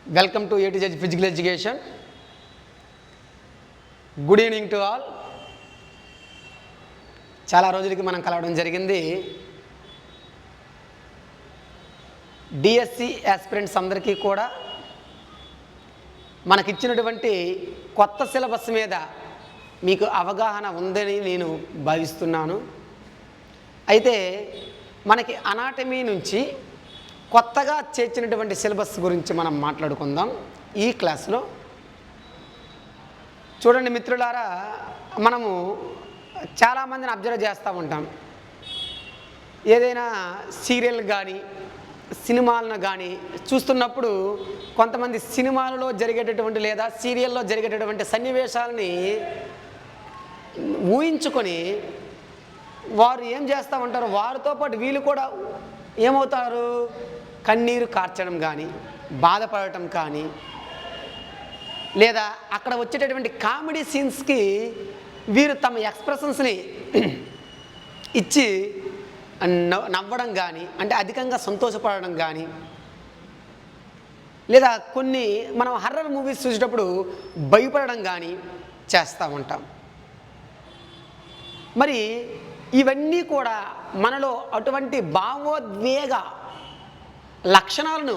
Welcome to A to Z Physical Education. Good evening to all. చాలా రోజులకి మనం కలవడం జరిగింది. డిఎస్సి ఆస్పిరెంట్స్ అందరికీ కూడా మనకిచ్చినటువంటి కొత్త సిలబస్ మీద మీకు అవగాహన ఉందని నేను భావిస్తున్నాను. అయితే మనకి అనాటమీ నుంచి కొత్తగా చేర్చినటువంటి సిలబస్ గురించి మనం మాట్లాడుకుందాం ఈ క్లాస్లో. చూడండి మిత్రులారా, మనము చాలామందిని అబ్జర్వ్ చేస్తూ ఉంటాం. ఏదైనా సీరియల్ కానీ సినిమాలను కానీ చూస్తున్నప్పుడు కొంతమంది సినిమాలలో జరిగేటటువంటి లేదా సీరియల్లో జరిగేటటువంటి సన్నివేశాలని ఊహించుకొని వారు ఏం చేస్తూ ఉంటారు, వారితో పాటు వీళ్ళు కూడా ఏమవుతారు, కన్నీరు కార్చడం కానీ బాధపడటం కానీ లేదా అక్కడ వచ్చేటటువంటి కామెడీ సీన్స్కి వీరు తమ ఎక్స్ప్రెషన్స్ని ఇచ్చి నవ్వడం కానీ, అంటే అధికంగా సంతోషపడడం కానీ, లేదా కొన్ని మనం హర్రర్ మూవీస్ చూసేటప్పుడు భయపడడం కానీ చేస్తూ ఉంటాం. మరి ఇవన్నీ కూడా మనలో అటువంటి భావోద్వేగ లక్షణాలను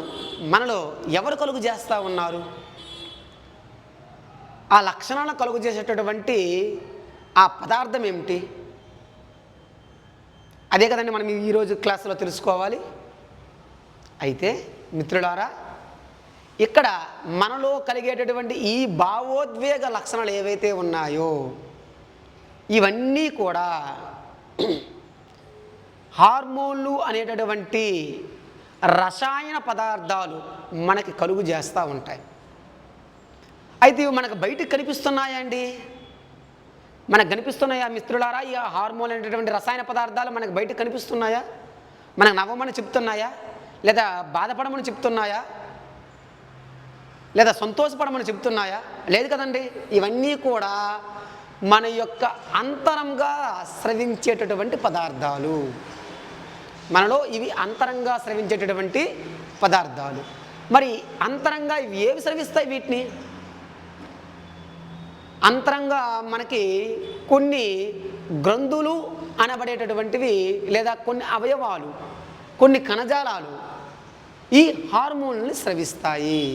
మనలో ఎవరు కలుగు చేస్తూ ఉన్నారు? ఆ లక్షణాలను కలుగు చేసేటటువంటి ఆ పదార్థం ఏమిటి? అదే కదండి మనం ఈరోజు క్లాసులో తెలుసుకోవాలి. అయితే మిత్రులారా, ఇక్కడ మనలో కలిగేటటువంటి ఈ భావోద్వేగ లక్షణాలు ఏవైతే ఉన్నాయో ఇవన్నీ కూడా హార్మోన్లు అనేటటువంటి రసాయన పదార్థాలు మనకి కలుగు చేస్తూ ఉంటాయి. అయితే ఇవి మనకు బయటకు కనిపిస్తున్నాయా అండి? మనకు కనిపిస్తున్నాయా మిత్రులారా? ఈ హార్మోన్ అనేటటువంటి రసాయన పదార్థాలు మనకు బయటకు కనిపిస్తున్నాయా? మనకు నవ్వమని చెప్తున్నాయా, లేదా బాధపడమని చెప్తున్నాయా, లేదా సంతోషపడమని చెప్తున్నాయా? లేదు కదండి. ఇవన్నీ కూడా మన యొక్క అంతరంగా స్రవించేటటువంటి పదార్థాలు. మనలో ఇవి అంతరంగా స్రవించేటటువంటి పదార్థాలు. మరి అంతరంగా ఇవి ఏవి స్రవిస్తాయి? వీటిని అంతరంగా మనకి కొన్ని గ్రంథులు అనబడేటటువంటివి లేదా కొన్ని అవయవాలు, కొన్ని కణజాలాలు ఈ హార్మోన్లని స్రవిస్తాయి.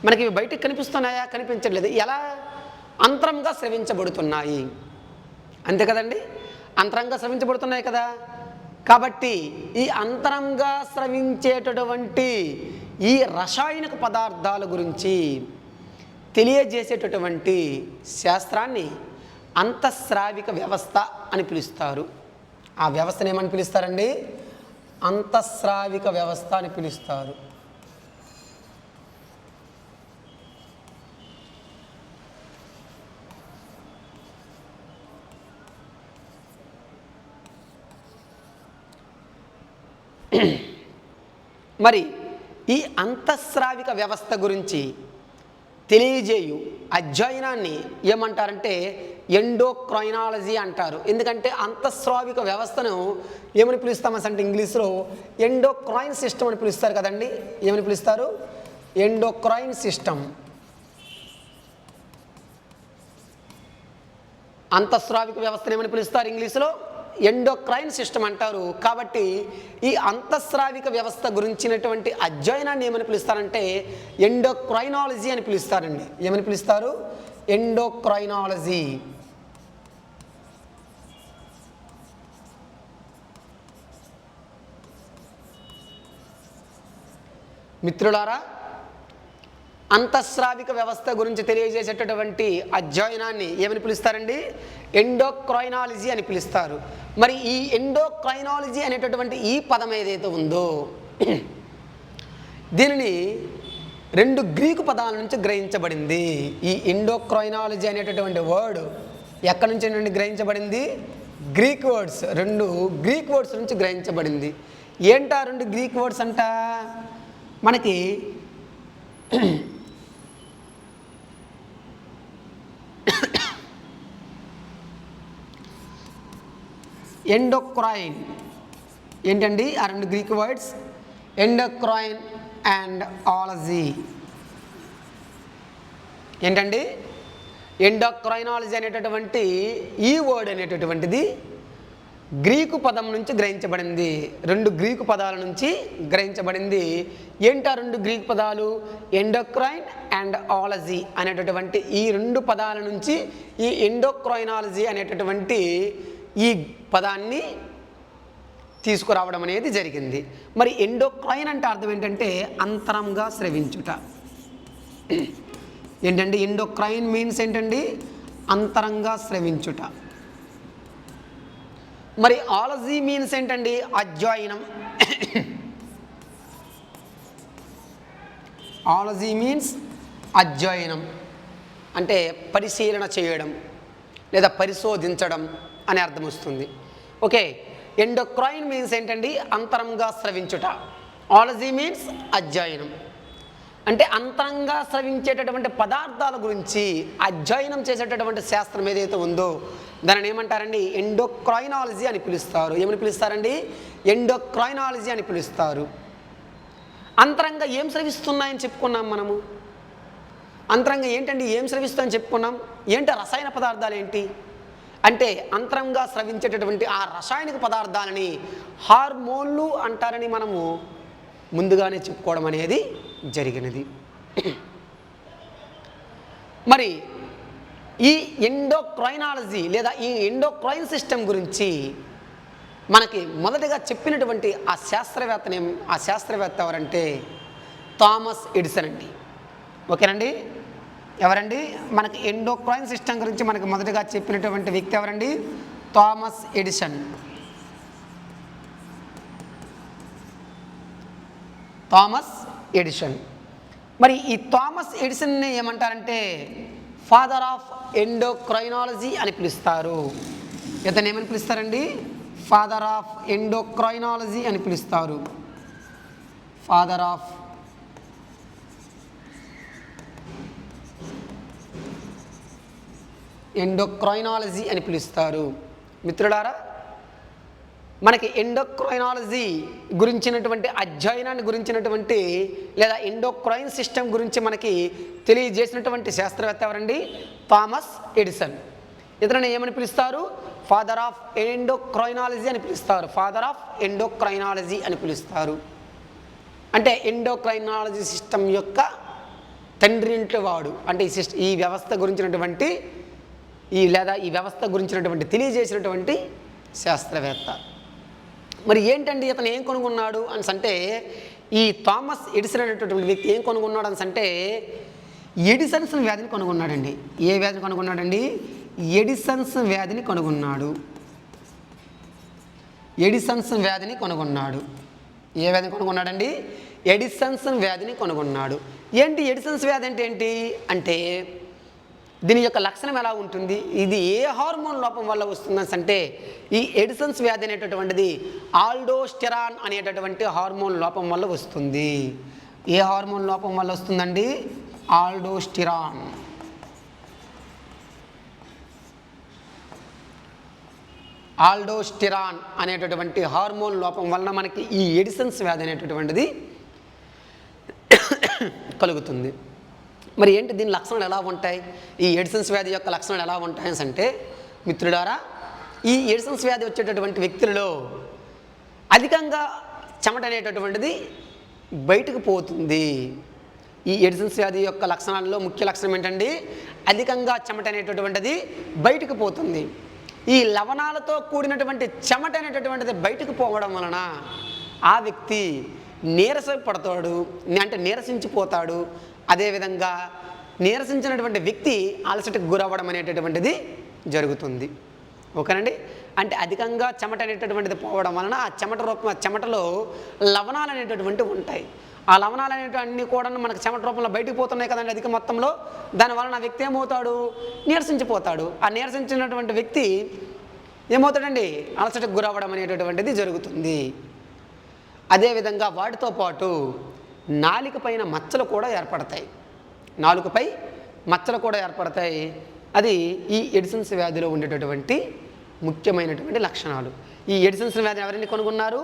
మనకి ఇవి బయటకు కనిపిస్తున్నాయా? కనిపించట్లేదు. ఎలా? అంతరంగా స్రవించబడుతున్నాయి. అంతే కదండి, అంతరంగా స్రవించబడుతున్నాయి కదా. కాబట్టి ఈ అంతరంగా స్రవించేటటువంటి ఈ రసాయనిక పదార్థాల గురించి తెలియజేసేటటువంటి శాస్త్రాన్ని అంతఃస్రావిక వ్యవస్థ అని పిలుస్తారు. ఆ వ్యవస్థను ఏమని పిలుస్తారండి? అంతఃస్రావిక వ్యవస్థ అని పిలుస్తారు. మరి ఈ అంతఃస్రావిక వ్యవస్థ గురించి తెలియజేయు అధ్యయనాన్ని ఏమంటారంటే ఎండోక్రైనాలజీ అంటారు. ఎందుకంటే అంతఃస్రావిక వ్యవస్థను ఏమని పిలుస్తామంటే ఇంగ్లీష్లో ఎండోక్రైన్ సిస్టమ్ అని పిలుస్తారు కదండి. ఏమని పిలుస్తారు? Endocrine system. అంతఃస్రావిక వ్యవస్థను ఏమని పిలుస్తారు ఇంగ్లీష్లో? ఎండోక్రైన్ సిస్టమ్ అంటారు. కాబట్టి ఈ అంతఃస్రావిక వ్యవస్థ గురించినటువంటి అధ్యయనాన్ని ఏమని పిలుస్తారంటే ఎండోక్రైనాలజీ అని పిలుస్తారండి. ఏమని పిలుస్తారు? ఎండోక్రైనాలజీ. మిత్రులారా, అంతఃస్రావిక వ్యవస్థ గురించి తెలియజేసేటటువంటి అధ్యయనాన్ని ఏమని పిలుస్తారండి? ఎండోక్రైనాలజీ అని పిలుస్తారు. మరి ఈ ఎండోక్రైనాలజీ అనేటటువంటి ఈ పదం ఏదైతే ఉందో దీనిని రెండు గ్రీకు పదాల నుంచి గ్రహించబడింది. ఈ ఎండోక్రైనాలజీ అనేటటువంటి వర్డ్ ఎక్కడి నుంచి గ్రహించబడింది? గ్రీక్ వర్డ్స్, రెండు గ్రీక్ వర్డ్స్ నుంచి గ్రహించబడింది. ఏంటా రెండు గ్రీక్ వర్డ్స్ అంట? మనకి ఎండోక్రైన్ ఏంటండి? ఆ రెండు Greek words endocrine and ology. ఏంటండి? ఎండోక్రైనాలజీ అనేటటువంటి ఈ వర్డ్ అనేటటువంటిది గ్రీకు పదం నుంచి గ్రహించబడింది. 2 గ్రీకు పదాల నుంచి గ్రహించబడింది. ఏంటా 2 గ్రీకు పదాలు? ఎండోక్రైన్ అండ్ ఆలజీ అనేటటువంటి ఈ 2 పదాల నుంచి ఈ ఎండోక్రైనాలజీ అనేటటువంటి ఈ పదాన్ని తీసుకురావడం అనేది జరిగింది. మరి ఎండోక్రైన్ అంటే అర్థం ఏంటంటే అంతరంగా స్రవించుట. ఏంటండి ఎండోక్రైన్ మీన్స్ ఏంటండి? అంతరంగా స్రవించుట. మరి ఆలజీ మీన్స్ ఏంటండి? అధ్యయనం. ఆలజీ మీన్స్ అధ్యయనం అంటే పరిశీలన చేయడం లేదా పరిశోధించడం అనే అర్థం వస్తుంది. ఓకే, ఎండోక్రైన్ మీన్స్ ఏంటండి? అంతరంగా స్రవించుట. ఆలజీ మీన్స్ అధ్యయనం అంటే అంతరంగా స్రవించేటటువంటి పదార్థాల గురించి అధ్యయనం చేసేటటువంటి శాస్త్రం ఏదైతే ఉందో దానిని ఏమంటారండి? ఎండోక్రైనాలజీ అని పిలుస్తారు. ఏమని పిలుస్తారండి? ఎండోక్రైనాలజీ అని పిలుస్తారు. అంతరంగా ఏం స్రవిస్తున్నాయని చెప్పుకున్నాం మనము. అంతరంగా ఏంటండి? ఏం స్రవిస్తాయని చెప్పుకున్నాం. ఏంటి రసాయన పదార్థాలు ఏంటి అంటే అంతరంగా స్రవించేటటువంటి ఆ రసాయనిక పదార్థాలని హార్మోన్లు అంటారని మనము ముందుగానే చెప్పుకోవడం అనేది జరిగినది. మరి ఈ ఎండోక్రైనాలజీ లేదా ఈ ఎండోక్రైన్ సిస్టమ్ గురించి మనకి మొదటగా చెప్పినటువంటి ఆ శాస్త్రవేత్త ఎవరంటే థామస్ ఎడిసన్ అండి. ఓకేనండి, ఎవరండి? మనకి ఎండోక్రైన్ సిస్టమ్ గురించి మనకి మొదటగా చెప్పినటువంటి వ్యక్తి ఎవరండి? Thomas Edison. Thomas Edison. మరి ఈ థామస్ ఎడిసన్ని ఏమంటారంటే ఫాదర్ ఆఫ్ ఎండోక్రైనాలజీ అని పిలుస్తారు. ఇతను ఏమని పిలుస్తారండి? ఫాదర్ ఆఫ్ ఎండోక్రైనాలజీ అని పిలుస్తారు. ఫాదర్ ఆఫ్ ఎండోక్రైనాలజీ అని పిలుస్తారు. మిత్రులారా, మనకి ఎండోక్రైనాలజీ గురించినటువంటి అధ్యయనాన్ని గురించినటువంటి లేదా ఎండోక్రైన్ సిస్టమ్ గురించి మనకి తెలియజేసినటువంటి శాస్త్రవేత్త ఎవరండి? Thomas Edison. ఇతరుని ఏమని పిలుస్తారు? ఫాదర్ ఆఫ్ ఎండోక్రైనాలజీ అని పిలుస్తారు. ఫాదర్ ఆఫ్ ఎండోక్రైనాలజీ అని పిలుస్తారు. అంటే ఎండోక్రైనాలజీ సిస్టమ్ యొక్క తండ్రి ఇంట్లో వాడు. అంటే ఈ వ్యవస్థ గురించినటువంటి ఈ వ్యవస్థ గురించినటువంటి తెలియజేసినటువంటి శాస్త్రవేత్త. మరి ఏంటండి ఇతను ఏం కనుగొన్నాడు అని అంటే ఈ థామస్ ఎడిసన్ అనేటటువంటి వ్యక్తి ఏం కనుగొన్నాడు అని అంటే ఎడిసన్స్ వ్యాధిని కనుగొన్నాడండి. ఏ వ్యాధిని కనుగొన్నాడండి? ఎడిసన్స్ వ్యాధిని కనుగొన్నాడు. ఎడిసన్స్ వ్యాధిని కనుగొన్నాడు. ఏ వ్యాధిని కనుగొన్నాడండి? ఎడిసన్స్ వ్యాధిని కనుగొన్నాడు. ఏంటి ఎడిసన్స్ వ్యాధి అంటే ఏంటి అంటే దీని యొక్క లక్షణం ఎలా ఉంటుంది? ఇది ఏ హార్మోన్ లోపం వల్ల వస్తుందని అంటే ఈ ఎడిసన్స్ వ్యాధి అనేటటువంటిది ఆల్డోస్టెరాన్ అనేటటువంటి హార్మోన్ లోపం వల్ల వస్తుంది. ఏ హార్మోన్ లోపం వల్ల వస్తుందండి? ఆల్డోస్టెరాన్. ఆల్డోస్టెరాన్ అనేటటువంటి హార్మోన్ లోపం వలన మనకి ఈ ఎడిసన్స్ వ్యాధి అనేటటువంటిది కలుగుతుంది. మరి ఏంటి దీని లక్షణాలు ఎలా ఉంటాయి? ఈ ఎడిసన్స్ వ్యాధి యొక్క లక్షణాలు ఎలా ఉంటాయి అంటే మిత్రులారా, ఈ ఎడిసన్స్ వ్యాధి వచ్చేటటువంటి వ్యక్తులలో అధికంగా చెమట అనేటటువంటిది బయటకు పోతుంది. ఈ ఎడిసన్స్ వ్యాధి యొక్క లక్షణాల్లో ముఖ్య లక్షణం ఏంటండి? అధికంగా చెమట అనేటటువంటిది బయటకు పోతుంది. ఈ లవణాలతో కూడినటువంటి చెమట అనేటటువంటిది బయటకు పోవడం వలన ఆ వ్యక్తి నీరసపడతాడు, అంటే నీరసించిపోతాడు. అదేవిధంగా నీరసించినటువంటి వ్యక్తి అలసటకు గురవ్వడం అనేటటువంటిది జరుగుతుంది. ఓకేనండి, అంటే అధికంగా చెమట అనేటటువంటిది పోవడం వలన ఆ చెమటలో లవణాలు అనేటటువంటివి ఉంటాయి. ఆ లవణాలు అనేటివన్నీ కూడా మనకు చెమట రూపంలో బయటకు పోతున్నాయి కదండి అధిక మొత్తంలో. దానివలన ఆ వ్యక్తి ఏమవుతాడు? నీరసించిపోతాడు. ఆ నీరసించినటువంటి వ్యక్తి ఏమవుతాడండి? అలసటకు గురవ్వడం అనేటటువంటిది జరుగుతుంది. అదేవిధంగా వాటితో పాటు నాలుక పైన మచ్చలు కూడా ఏర్పడతాయి. నాలుకపై మచ్చలు కూడా ఏర్పడతాయి. అది ఈ ఎడిసన్స్ వ్యాధిలో ఉండేటటువంటి ముఖ్యమైనటువంటి లక్షణాలు. ఈ ఎడిసన్స్ వ్యాధిని ఎవరిని కనుగొన్నారు?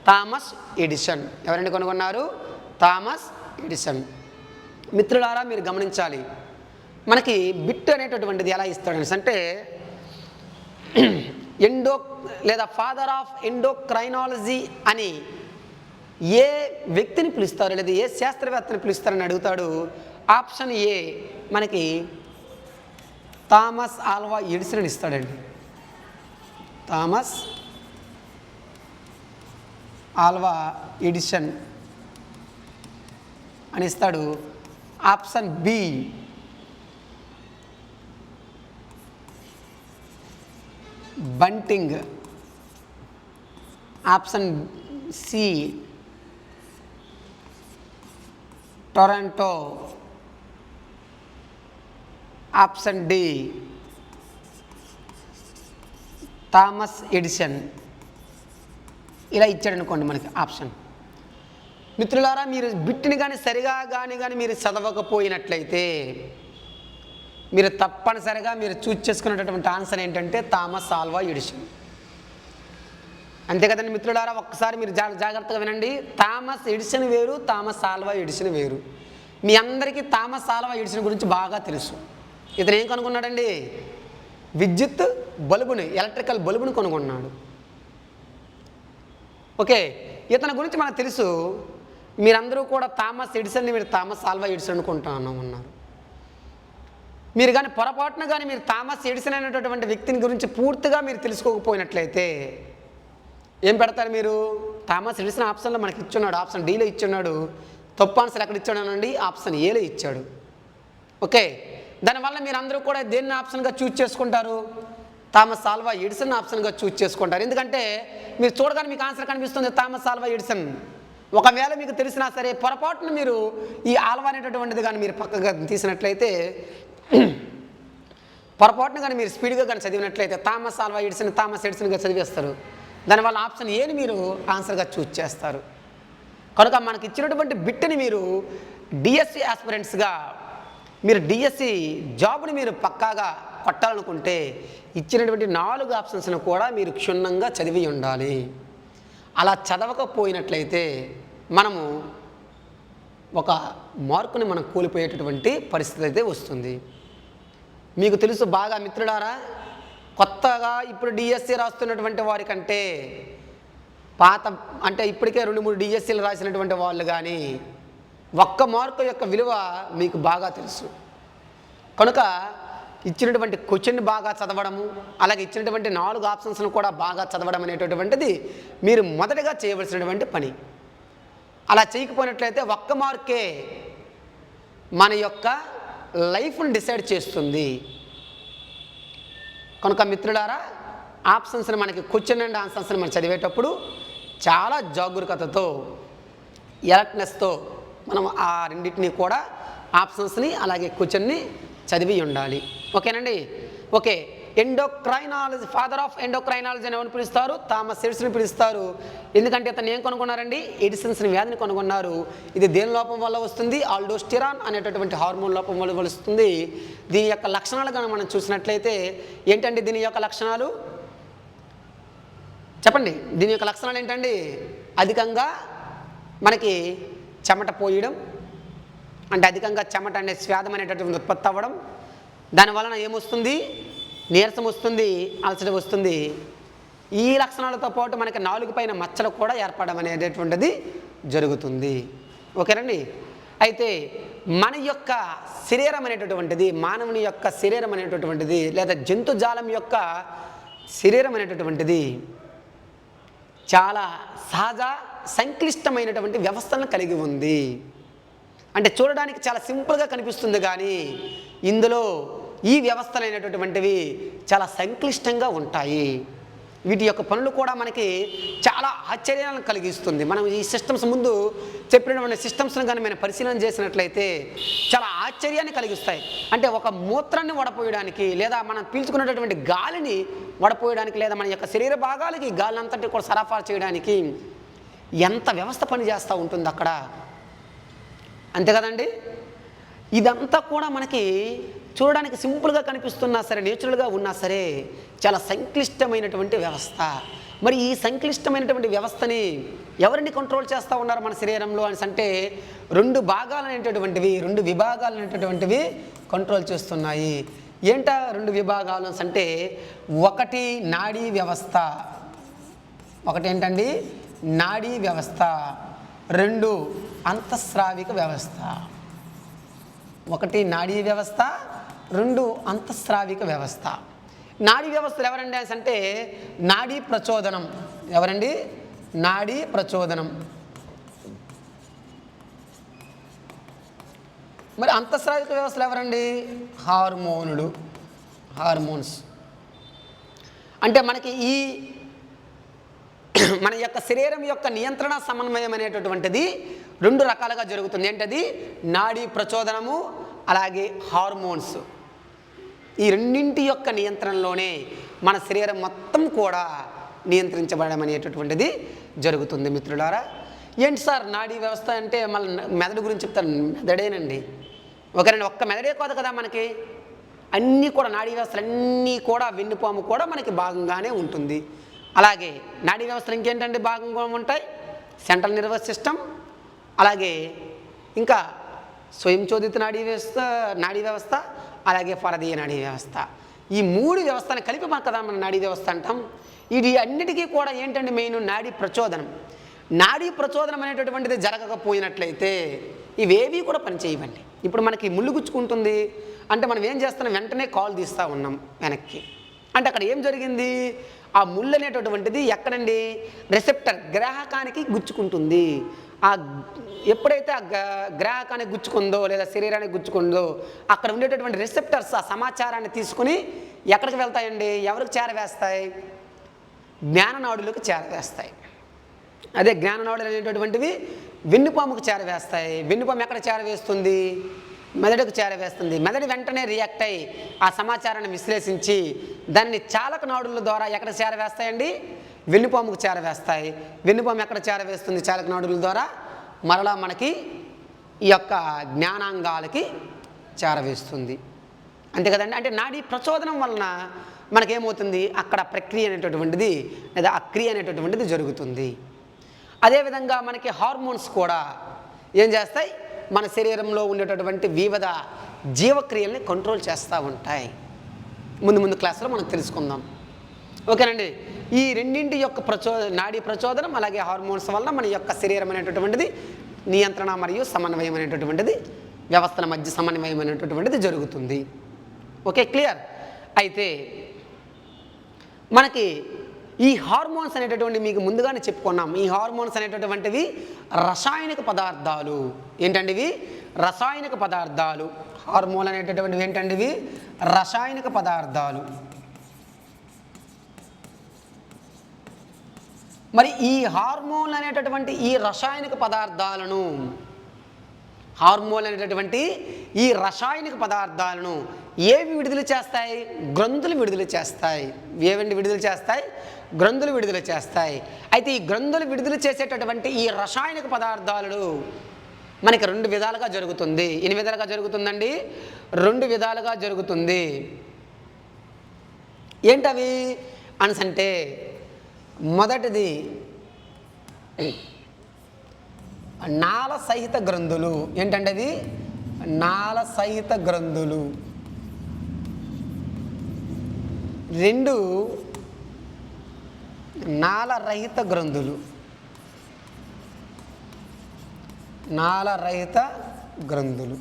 Thomas Edison. ఎవరిని కనుగొన్నారు? Thomas Edison. మిత్రులారా, మీరు గమనించాలి, మనకి బిట్ అనేటటువంటిది ఎలా ఇస్తాడు అంటే లేదా ఫాదర్ ఆఫ్ ఎండోక్రైనాలజీ అని ఏ వ్యక్తిని పిలుస్తారు లేదా ఏ శాస్త్రవేత్తని పిలుస్తారని అడుగుతాడు. ఆప్షన్ ఏ మనకి థామస్ ఆల్వా ఎడిసన్ అని ఇస్తాడండి. థామస్ ఆల్వా ఎడిసన్ అని ఇస్తాడు. Option B Bunting. Option C Toronto. Option D Thomas Edison. ఇలా ఇచ్చాడు అనుకోండి మనకి ఆప్షన్. మిత్రులారా, మీరు బిట్ని కానీ సరిగా కానీ మీరు చదవకపోయినట్లయితే మీరు తప్పనిసరిగా మీరు చూజ్ చేసుకునేటటువంటి ఆన్సర్ ఏంటంటే థామస్ ఆల్వా ఎడిసన్. అంతే కదండి మిత్రులారా, ఒక్కసారి మీరు జాగ్రత్తగా వినండి. థామస్ ఎడిసన్ వేరు, థామస్ ఆల్వా ఎడిసన్ వేరు. మీ అందరికీ థామస్ ఆల్వా ఎడిసన్ గురించి బాగా తెలుసు. ఇతను ఏం కనుగొన్నాడండి? విద్యుత్ బల్బుని, ఎలక్ట్రికల్ బల్బుని కనుగొన్నాడు. ఓకే, ఇతని గురించి మనకు తెలుసు. మీరందరూ కూడా థామస్ ఎడిసన్ని మీరు థామస్ ఆల్వా ఎడిసన్ అనుకుంటున్నారు. మీరు కానీ పొరపాటున కానీ మీరు థామస్ ఎడిసన్ అనేటటువంటి వ్యక్తిని గురించి పూర్తిగా మీరు తెలుసుకోకపోయినట్లయితే ఏం పెడతారు మీరు? థామస్ ఎడిసన్ ఆప్షన్లో మనకి ఇచ్చున్నాడు, ఆప్షన్ డీలో ఇచ్చున్నాడు. తప్పు ఆన్సర్ ఎక్కడ ఇచ్చాడనండి? ఆప్షన్ ఏలో ఇచ్చాడు. ఓకే, దానివల్ల మీరు అందరూ కూడా దేన్ని ఆప్షన్గా చూజ్ చేసుకుంటారు? థామస్ ఆల్వా ఎడిసన్ ఆప్షన్గా చూజ్ చేసుకుంటారు. ఎందుకంటే మీరు చూడగానే మీకు ఆన్సర్ కనిపిస్తుంది థామస్ ఆల్వా ఎడిసన్. ఒకవేళ మీకు తెలిసినా సరే పొరపాటున మీరు ఈ ఆల్వా అనేటటువంటిది కానీ మీరు పక్కగా తీసినట్లయితే, పొరపాటున కానీ మీరు స్పీడ్గా కానీ చదివినట్లయితే థామస్ ఆల్వా ఎడిసన్గా చదివేస్తారు. దానివల్ల ఆప్షన్ ఏని మీరు ఆన్సర్గా చూజ్ చేస్తారు. కనుక మనకి ఇచ్చినటువంటి బిట్ని మీరు డిఎస్సి ఆస్పిరెంట్స్గా మీరు డిఎస్సి జాబ్ని మీరు పక్కాగా కొట్టాలనుకుంటే ఇచ్చినటువంటి 4 ఆప్షన్స్ను కూడా మీరు క్షుణ్ణంగా చదివి ఉండాలి. అలా చదవకపోయినట్లయితే మనము ఒక మార్కుని మనం కోల్పోయేటటువంటి పరిస్థితి అయితే వస్తుంది. మీకు తెలుసు బాగా మిత్రులారా, కొత్తగా ఇప్పుడు డిఎస్సి రాస్తున్నటువంటి వారికంటే పాత అంటే ఇప్పటికే 2-3 డిఎస్సీలు రాసినటువంటి వాళ్ళు కానీ 1 మార్కు యొక్క విలువ మీకు బాగా తెలుసు. కనుక ఇచ్చినటువంటి క్వశ్చన్ బాగా చదవడము, అలాగే ఇచ్చినటువంటి 4 ఆప్షన్స్ను కూడా బాగా చదవడం అనేటటువంటిది మీరు మొదటగా చేయవలసినటువంటి పని. అలా చేయకపోయినట్లయితే 1 మార్కే మన యొక్క లైఫ్ని డిసైడ్ చేస్తుంది. కనుక మిత్రులారా, ఆప్షన్స్ని మనకి క్వశ్చన్ అండ్ ఆన్సర్స్ని మనం చదివేటప్పుడు చాలా జాగరూకతతో, ఎలర్ట్నెస్తో మనం ఆ రెండింటినీ కూడా ఆప్షన్స్ని అలాగే క్వశ్చన్ని చదివి ఉండాలి. ఓకేనండి? Okay, endocrinology, father of endocrinology అని ఎవరిని పిలుస్తారు? థామస్ ఎడిసన్ పిలుస్తారు. ఎందుకంటే ఇతను ఏం కనుగొన్నారండి? ఎడిసన్స్ వ్యాధిని కనుగొన్నారు. ఇది దేని లోపం వల్ల వస్తుంది? ఆల్డోస్టిరాన్ అనేటటువంటి హార్మోన్ లోపం వల్ల వస్తుంది. దీని యొక్క లక్షణాలు కనుక మనం చూసినట్లయితే ఏంటండి దీని యొక్క లక్షణాలు? చెప్పండి, దీని యొక్క లక్షణాలు ఏంటండి? అధికంగా మనకి చెమట పోయడం, అంటే అధికంగా చెమట అనే స్వేదం అనేటటువంటి ఉత్పత్తి అవ్వడం, దానివలన ఏమొస్తుంది? నీరసం వస్తుంది, అలసట వస్తుంది. ఈ లక్షణాలతో పాటు మనకి 4 పైన మచ్చలు కూడా ఏర్పడడం అనేటటువంటిది జరుగుతుంది. ఓకేనండి? అయితే మన యొక్క శరీరం అనేటటువంటిది, మానవుని యొక్క శరీరం అనేటటువంటిది లేదా జంతుజాలం యొక్క శరీరం అనేటటువంటిది చాలా సహజ సంక్లిష్టమైనటువంటి వ్యవస్థలను కలిగి ఉంది. అంటే చూడడానికి చాలా సింపుల్గా కనిపిస్తుంది, కానీ ఇందులో ఈ వ్యవస్థలు అయినటువంటివి చాలా సంక్లిష్టంగా ఉంటాయి. వీటి యొక్క పనులు కూడా మనకి చాలా ఆశ్చర్యాలను కలిగిస్తుంది. మనం ఈ సిస్టమ్స్ ముందు చెప్పినటువంటి సిస్టమ్స్ను కానీ మనం పరిశీలన చేసినట్లయితే చాలా ఆశ్చర్యాన్ని కలిగిస్తాయి. అంటే ఒక మూత్రాన్ని వడపోయడానికి, లేదా మనం పీల్చుకునేటటువంటి గాలిని వడపోయడానికి, లేదా మన యొక్క శరీర భాగాలకి గాలిని అంతటి కూడా సరఫరా చేయడానికి ఎంత వ్యవస్థ పనిచేస్తూ ఉంటుంది అక్కడ. అంతే కదండి? ఇదంతా కూడా మనకి చూడడానికి సింపుల్గా కనిపిస్తున్నా సరే, నేచురల్గా ఉన్నా సరే చాలా సంక్లిష్టమైనటువంటి వ్యవస్థ. మరి ఈ సంక్లిష్టమైనటువంటి వ్యవస్థని ఎవరిని కంట్రోల్ చేస్తూ ఉన్నారు మన శరీరంలో అని అంటే రెండు విభాగాలు కంట్రోల్ చేస్తున్నాయి. ఏంటా రెండు విభాగాలు అంటే ఒకటి నాడీ వ్యవస్థ, ఒకటి ఏంటండి నాడీ వ్యవస్థ, రెండు అంతఃస్రావిక వ్యవస్థ. ఒకటి నాడీ వ్యవస్థ, రెండు అంతఃస్రావిక వ్యవస్థ. నాడీ వ్యవస్థలు ఎవరండి అంటే నాడీ ప్రచోదనం. ఎవరండి? నాడీ ప్రచోదనం. మరి అంతఃస్రావిక వ్యవస్థలు ఎవరండి? హార్మోన్స్. అంటే మనకి ఈ మన యొక్క శరీరం యొక్క నియంత్రణ సమన్వయం అనేటటువంటిది రెండు రకాలుగా జరుగుతుంది. ఏంటది? నాడీ ప్రచోదనము, అలాగే హార్మోన్స్. ఈ రెండింటి యొక్క నియంత్రణలోనే మన శరీరం మొత్తం కూడా నియంత్రించబడడం అనేటటువంటిది జరుగుతుంది. మిత్రులారా, ఏంటి సార్ నాడీ వ్యవస్థ అంటే మళ్ళీ మెదడు గురించి చెప్తాను. మెదడేనండి. ఒకరండి, ఒక్క మెదడే కాదు కదా మనకి, అన్నీ కూడా నాడీ వ్యవస్థలు అన్నీ కూడా వెన్నుపాము కూడా మనకి భాగంగానే ఉంటుంది. అలాగే నాడీ వ్యవస్థలు ఇంకేంటంటే భాగంగా ఉంటాయి సెంట్రల్ నర్వస్ సిస్టమ్, అలాగే ఇంకా స్వయంచోదిత నాడీ వ్యవస్థ, అలాగే పరదీయ నాడీ వ్యవస్థ. ఈ మూడు వ్యవస్థను కలిపి మన కదా మన నాడీ వ్యవస్థ అంటాం. ఇది అన్నిటికీ కూడా ఏంటంటే మెయిన్ నాడీ ప్రచోదనం. నాడీ ప్రచోదనం అనేటటువంటిది జరగకపోయినట్లయితే ఇవేవి కూడా పనిచేయవండి. ఇప్పుడు మనకి ముళ్ళు గుచ్చుకుంటుంది అంటే మనం ఏం చేస్తున్నాం? వెంటనే కాల్ తీస్తూ ఉన్నాం వెనక్కి. అంటే అక్కడ ఏం జరిగింది? ఆ ముళ్ళు అనేటటువంటిది ఎక్కడండి? రిసెప్టర్, గ్రాహకానికి గుచ్చుకుంటుంది. ఎప్పుడైతే ఆ గ్రాహకానికి గుచ్చుకుందో లేదా శరీరానికి గుచ్చుకుందో అక్కడ ఉండేటటువంటి రిసెప్టర్స్ ఆ సమాచారాన్ని తీసుకుని ఎక్కడికి వెళ్తాయండి? ఎవరికి చేరవేస్తాయి? జ్ఞాననాడులకు చేరవేస్తాయి. అదే జ్ఞాననాడులు అనేటటువంటివి వెన్నుపాముకు చేరవేస్తాయి. వెన్నుపాము ఎక్కడ చేరవేస్తుంది? మెదడుకు చేరవేస్తుంది. మెదడు వెంటనే రియాక్ట్ అయ్యి ఆ సమాచారాన్ని విశ్లేషించి దాన్ని చాలక నాడుల ద్వారా ఎక్కడ చేరవేస్తాయండి? వెన్నుపాముకు చేరవేస్తాయి. వెన్నుపాము ఎక్కడ చేరవేస్తుంది? చాలక నాడుల ద్వారా మరలా మనకి ఈ యొక్క జ్ఞానాంగాలకి చేరవేస్తుంది. అంతే కదండి. అంటే నాడీ ప్రచోదనం వలన మనకేమవుతుంది? అక్కడ ప్రక్రియ అనేటటువంటిది లేదా అక్రియ అనేటటువంటిది జరుగుతుంది. అదేవిధంగా మనకి హార్మోన్స్ కూడా ఏం చేస్తాయి? మన శరీరంలో ఉండేటటువంటి వివిధ జీవక్రియల్ని కంట్రోల్ చేస్తూ ఉంటాయి. ముందు క్లాసులో మనం తెలుసుకుందాం. ఓకేనండి. ఈ రెండింటి యొక్క నాడీ ప్రచోదనం అలాగే హార్మోన్స్ వలన మన యొక్క శరీరం అనేటటువంటిది నియంత్రణ మరియు సమన్వయం అనేటటువంటిది వ్యవస్థల మధ్య సమన్వయం అనేటటువంటిది జరుగుతుంది. Okay, clear. అయితే మనకి ఈ హార్మోన్స్ అనేటటువంటి మీకు ముందుగానే చెప్పుకున్నాం. ఈ హార్మోన్స్ అనేటటువంటివి రసాయనిక పదార్థాలు. ఏంటండి ఇవి? రసాయనిక పదార్థాలు. హార్మోన్ అనేటటువంటివి ఏంటండి ఇవి? రసాయనిక పదార్థాలు. మరి ఈ హార్మోన్లు అనేటటువంటి ఈ రసాయనిక పదార్థాలను ఏవి విడుదల చేస్తాయి? గ్రంథులు విడుదల చేస్తాయి. ఏవండి విడుదల చేస్తాయి? గ్రంథులు విడుదల చేస్తాయి. అయితే ఈ గ్రంథులు విడుదల చేసేటటువంటి ఈ రసాయనిక పదార్థాలు మనకి రెండు విధాలుగా జరుగుతుంది. ఎన్ని విధాలుగా జరుగుతుందండి? రెండు విధాలుగా జరుగుతుంది. ఏంటవి అంటే మొదటిది నాళసహిత గ్రంథులు. ఏంటంటే అది నాళసహిత గ్రంథులు. రెండు నాళరహిత గ్రంథులు. నాళరహిత గ్రంథులు.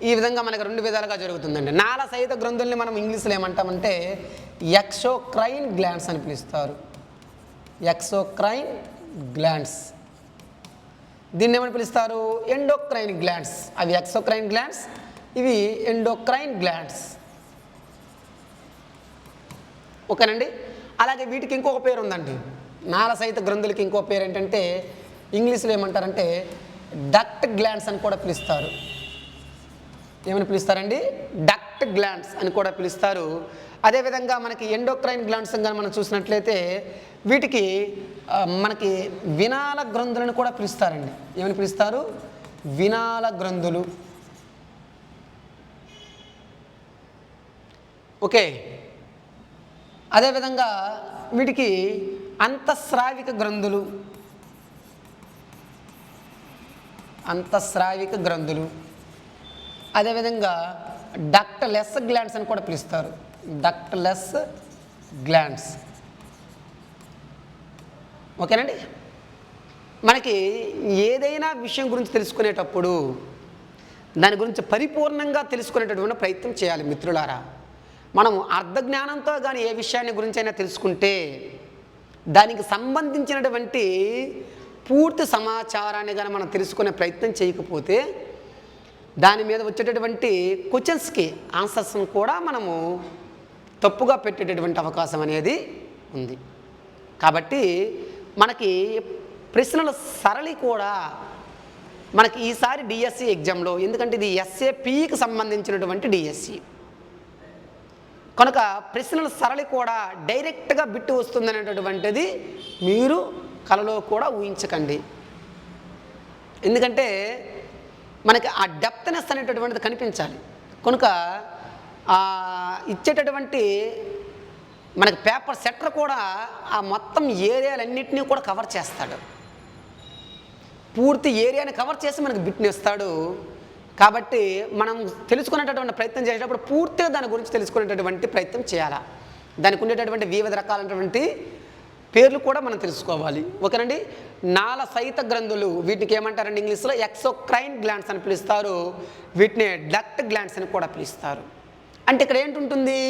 ఈ విధంగా మనకు రెండు విధాలుగా జరుగుతుందండి. నాళసహిత గ్రంథుల్ని మనం ఇంగ్లీష్లో ఏమంటామంటే ఎక్సోక్రైన్ గ్లాండ్స్ అని పిలుస్తారు. Exocrine glands. దీన్ని ఏమని పిలుస్తారు? Endocrine glands. అవి ఎక్సోక్రైన్ గ్లాండ్స్, ఇవి ఎండోక్రైన్ గ్లాండ్స్. ఓకేనండి. అలాగే వీటికి ఇంకొక పేరు ఉందండి. నాళసహిత గ్రంథులకి ఇంకో పేరు ఏంటంటే ఇంగ్లీష్లో ఏమంటారంటే డక్ట్ గ్లాండ్స్ అని కూడా పిలుస్తారు. ఏమని పిలుస్తారండి? డక్ట్ గ్లాండ్స్ అని కూడా పిలుస్తారు. అదేవిధంగా మనకి ఎండోక్రైన్ గ్లాండ్స్ కానీ మనం చూసినట్లయితే వీటికి మనకి వినాల గ్రంథులను కూడా పిలుస్తారండి. ఏమని పిలుస్తారు? వినాల గ్రంథులు. ఓకే. అదేవిధంగా వీటికి అంతఃస్రావిక గ్రంథులు, అంతఃస్రావిక గ్రంథులు, అదేవిధంగా డక్ట్లెస్ గ్లాండ్స్ అని కూడా పిలుస్తారు. Ductless glands. ఓకేనండి. మనకి ఏదైనా విషయం గురించి తెలుసుకునేటప్పుడు దాని గురించి పరిపూర్ణంగా తెలుసుకునేటటువంటి ప్రయత్నం చేయాలి మిత్రులారా. మనం అర్ధజ్ఞానంతో కానీ ఏ విషయాన్ని గురించి అయినా తెలుసుకుంటే దానికి సంబంధించినటువంటి పూర్తి సమాచారాన్ని కానీ మనం తెలుసుకునే ప్రయత్నం చేయకపోతే దాని మీద వచ్చేటటువంటి క్వశ్చన్స్కి ఆన్సర్స్ను కూడా మనము తప్పుగా పెట్టేటటువంటి అవకాశం అనేది ఉంది. కాబట్టి మనకి ప్రశ్నల సరళి కూడా మనకి ఈసారి డిఎస్సి ఎగ్జామ్లో, ఎందుకంటే ఇది ఎస్ఏపికి సంబంధించినటువంటి డిఎస్సి కనుక ప్రశ్నల సరళి కూడా డైరెక్ట్గా బిట్టు వస్తుందనేటటువంటిది మీరు కలలో కూడా ఊహించకండి. ఎందుకంటే మనకి ఆ డెప్త్నెస్ అనేటటువంటిది కనిపించాలి. కనుక ఇచ్చేటటువంటి మనకి పేపర్ సెట్టర్ కూడా ఆ మొత్తం ఏరియాలన్నింటినీ కూడా కవర్ చేస్తాడు. పూర్తి ఏరియాని కవర్ చేసి మనకి బిట్ని ఇస్తాడు. కాబట్టి మనం తెలుసుకునేటటువంటి ప్రయత్నం చేసేటప్పుడు పూర్తిగా దాని గురించి తెలుసుకునేటటువంటి ప్రయత్నం చేయాలి. దానికి ఉండేటటువంటి వివిధ రకాలైనటువంటి పేర్లు కూడా మనం తెలుసుకోవాలి. ఓకేనండి. నాళసహిత గ్రంథులు, వీటికి ఏమంటారండి ఇంగ్లీష్లో ఎక్సోక్రైన్ గ్లాండ్స్ అని పిలుస్తారు. వీటిని డక్ట్ గ్లాండ్స్ అని కూడా పిలుస్తారు. అంటే ఇక్కడ ఏంటుంటుంది,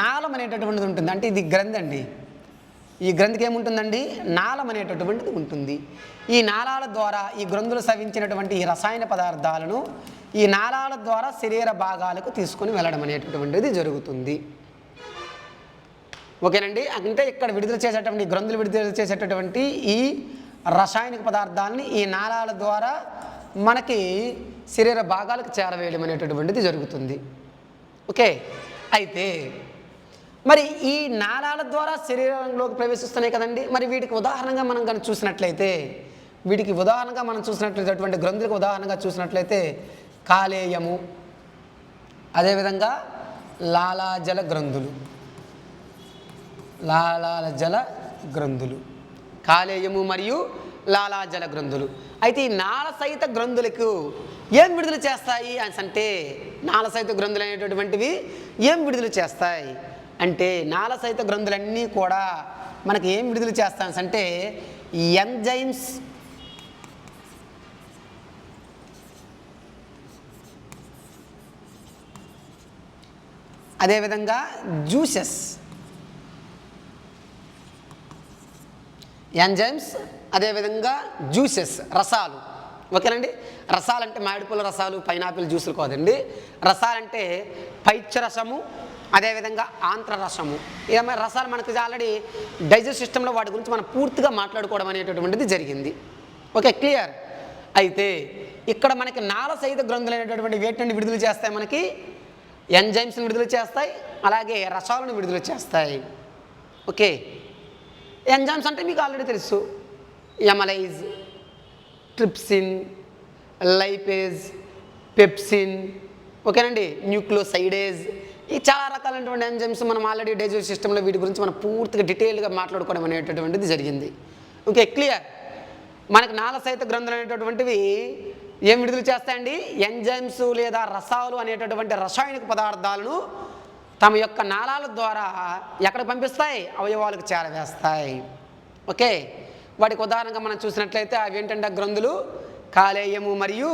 నాళం అనేటటువంటిది ఉంటుంది. అంటే ఇది గ్రంథి అండి. ఈ గ్రంథికి ఏముంటుందండి, నాళం అనేటటువంటిది ఉంటుంది. ఈ నాళాల ద్వారా ఈ గ్రంథులు సవించినటువంటి ఈ రసాయన పదార్థాలను ఈ నాళాల ద్వారా శరీర భాగాలకు తీసుకొని వెళ్ళడం అనేటటువంటిది జరుగుతుంది. ఓకేనండి. అంటే ఇక్కడ విడుదల చేసేటువంటి గ్రంథులు విడుదల చేసేటటువంటి ఈ రసాయనిక పదార్థాలని ఈ నాళాల ద్వారా మనకి శరీర భాగాలకు చేరవేయడం అనేటటువంటిది జరుగుతుంది. ఓకే. అయితే మరి ఈ నాళాల ద్వారా శరీరంలోకి ప్రవేశిస్తున్నాయి కదండి. మరి వీటికి ఉదాహరణగా మనం కానీ చూసినట్లయితే అటువంటి గ్రంథులకు ఉదాహరణగా చూసినట్లయితే కాలేయము, అదేవిధంగా లాలాజల గ్రంథులు, కాలేయము మరియు లాలాజల గ్రంథులు. అయితే ఈ నాళసహిత గ్రంథులకు ఏం విడుదల చేస్తాయి అంటే, నాళసహిత గ్రంథులు అనేటటువంటివి ఏం విడుదల చేస్తాయి అంటే, నాళసహిత గ్రంథులన్నీ కూడా మనకి ఏం విడుదల చేస్తాయి అంటే ఎంజైమ్స్, అదేవిధంగా జ్యూసెస్, ఎంజైమ్స్, అదేవిధంగా జ్యూసెస్, రసాలు. ఓకేనండి. రసాలంటే మామిడిపళ్ళ రసాలు, పైనాపిల్ జ్యూసులు కాదండి. రసాలంటే పైత్యరసము, అదేవిధంగా ఆంత్రరసము. ఏమైనా రసాలు మనకి ఆల్రెడీ డైజెస్ట్ సిస్టంలో వాటి గురించి మనం పూర్తిగా మాట్లాడుకోవడం అనేటటువంటిది జరిగింది. Okay, clear. అయితే ఇక్కడ మనకి నాళసహిత గ్రంథులు అనేటటువంటి వేటి నుండి విడుదల చేస్తాయి, మనకి ఎంజైమ్స్ని విడుదల చేస్తాయి, అలాగే రసాలను విడుదల చేస్తాయి. ఓకే. ఎంజైమ్స్ అంటే మీకు ఆల్రెడీ తెలుసు, ఎమలైజ్, ట్రిప్సిన్, లైపేజ్, పెప్సిన్. ఓకేనండి. న్యూక్లియోసైడేజ్. ఈ చాలా రకాలైనటువంటి ఎంజైమ్స్ మనం ఆల్రెడీ డైజెస్ట్ సిస్టంలో వీటి గురించి మనం పూర్తిగా డీటెయిల్గా మాట్లాడుకోవడం అనేటటువంటిది జరిగింది. Okay, clear. మనకి నాళసహిత గ్రంథులు అనేటటువంటివి ఏం విడుదల చేస్తాయండి, ఎంజైమ్స్ లేదా రసాలు అనేటటువంటి రసాయనిక పదార్థాలను తమ యొక్క నాళాల ద్వారా ఎక్కడ పంపిస్తాయి, అవయవాలకు చేరవేస్తాయి. ఓకే. వాటికి ఉదాహరణగా మనం చూసినట్లయితే అవి ఏంటంటే గ్రంథులు కాలేయము మరియు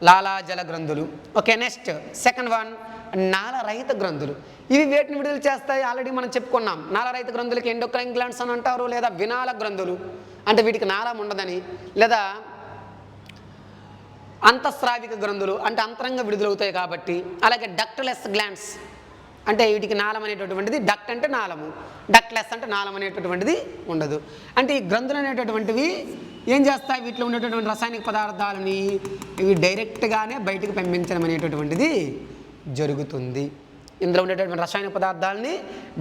లాలాజల గ్రంథులు. ఓకే. నెక్స్ట్ సెకండ్ వన్, నాళరహిత గ్రంథులు. ఇవి వేటిని విడుదల చేస్తాయి, ఆల్రెడీ మనం చెప్పుకున్నాం. నాళరహిత గ్రంథులకి ఎండోక్రైన్ గ్లాండ్స్ అని అంటారు, లేదా వినాల గ్రంథులు అంటే వీటికి నాళం ఉండదని, లేదా అంతఃస్రావిక గ్రంథులు అంటే అంతరంగా విడుదలవుతాయి కాబట్టి. అలాగే డక్ట్లెస్ గ్లాండ్స్ అంటే వీటికి నాళం అనేటటువంటిది, డక్ట్ అంటే నాళము, డక్ట్లెస్ అంటే నాళం అనేటటువంటిది ఉండదు. అంటే ఈ గ్రంథులు అనేటటువంటివి ఏం చేస్తాయి, వీటిలో ఉండేటటువంటి రసాయనిక పదార్థాలని ఇవి డైరెక్ట్గానే బయటికి పంపించడం అనేటటువంటిది జరుగుతుంది. ఇందులో ఉండేటటువంటి రసాయనిక పదార్థాలని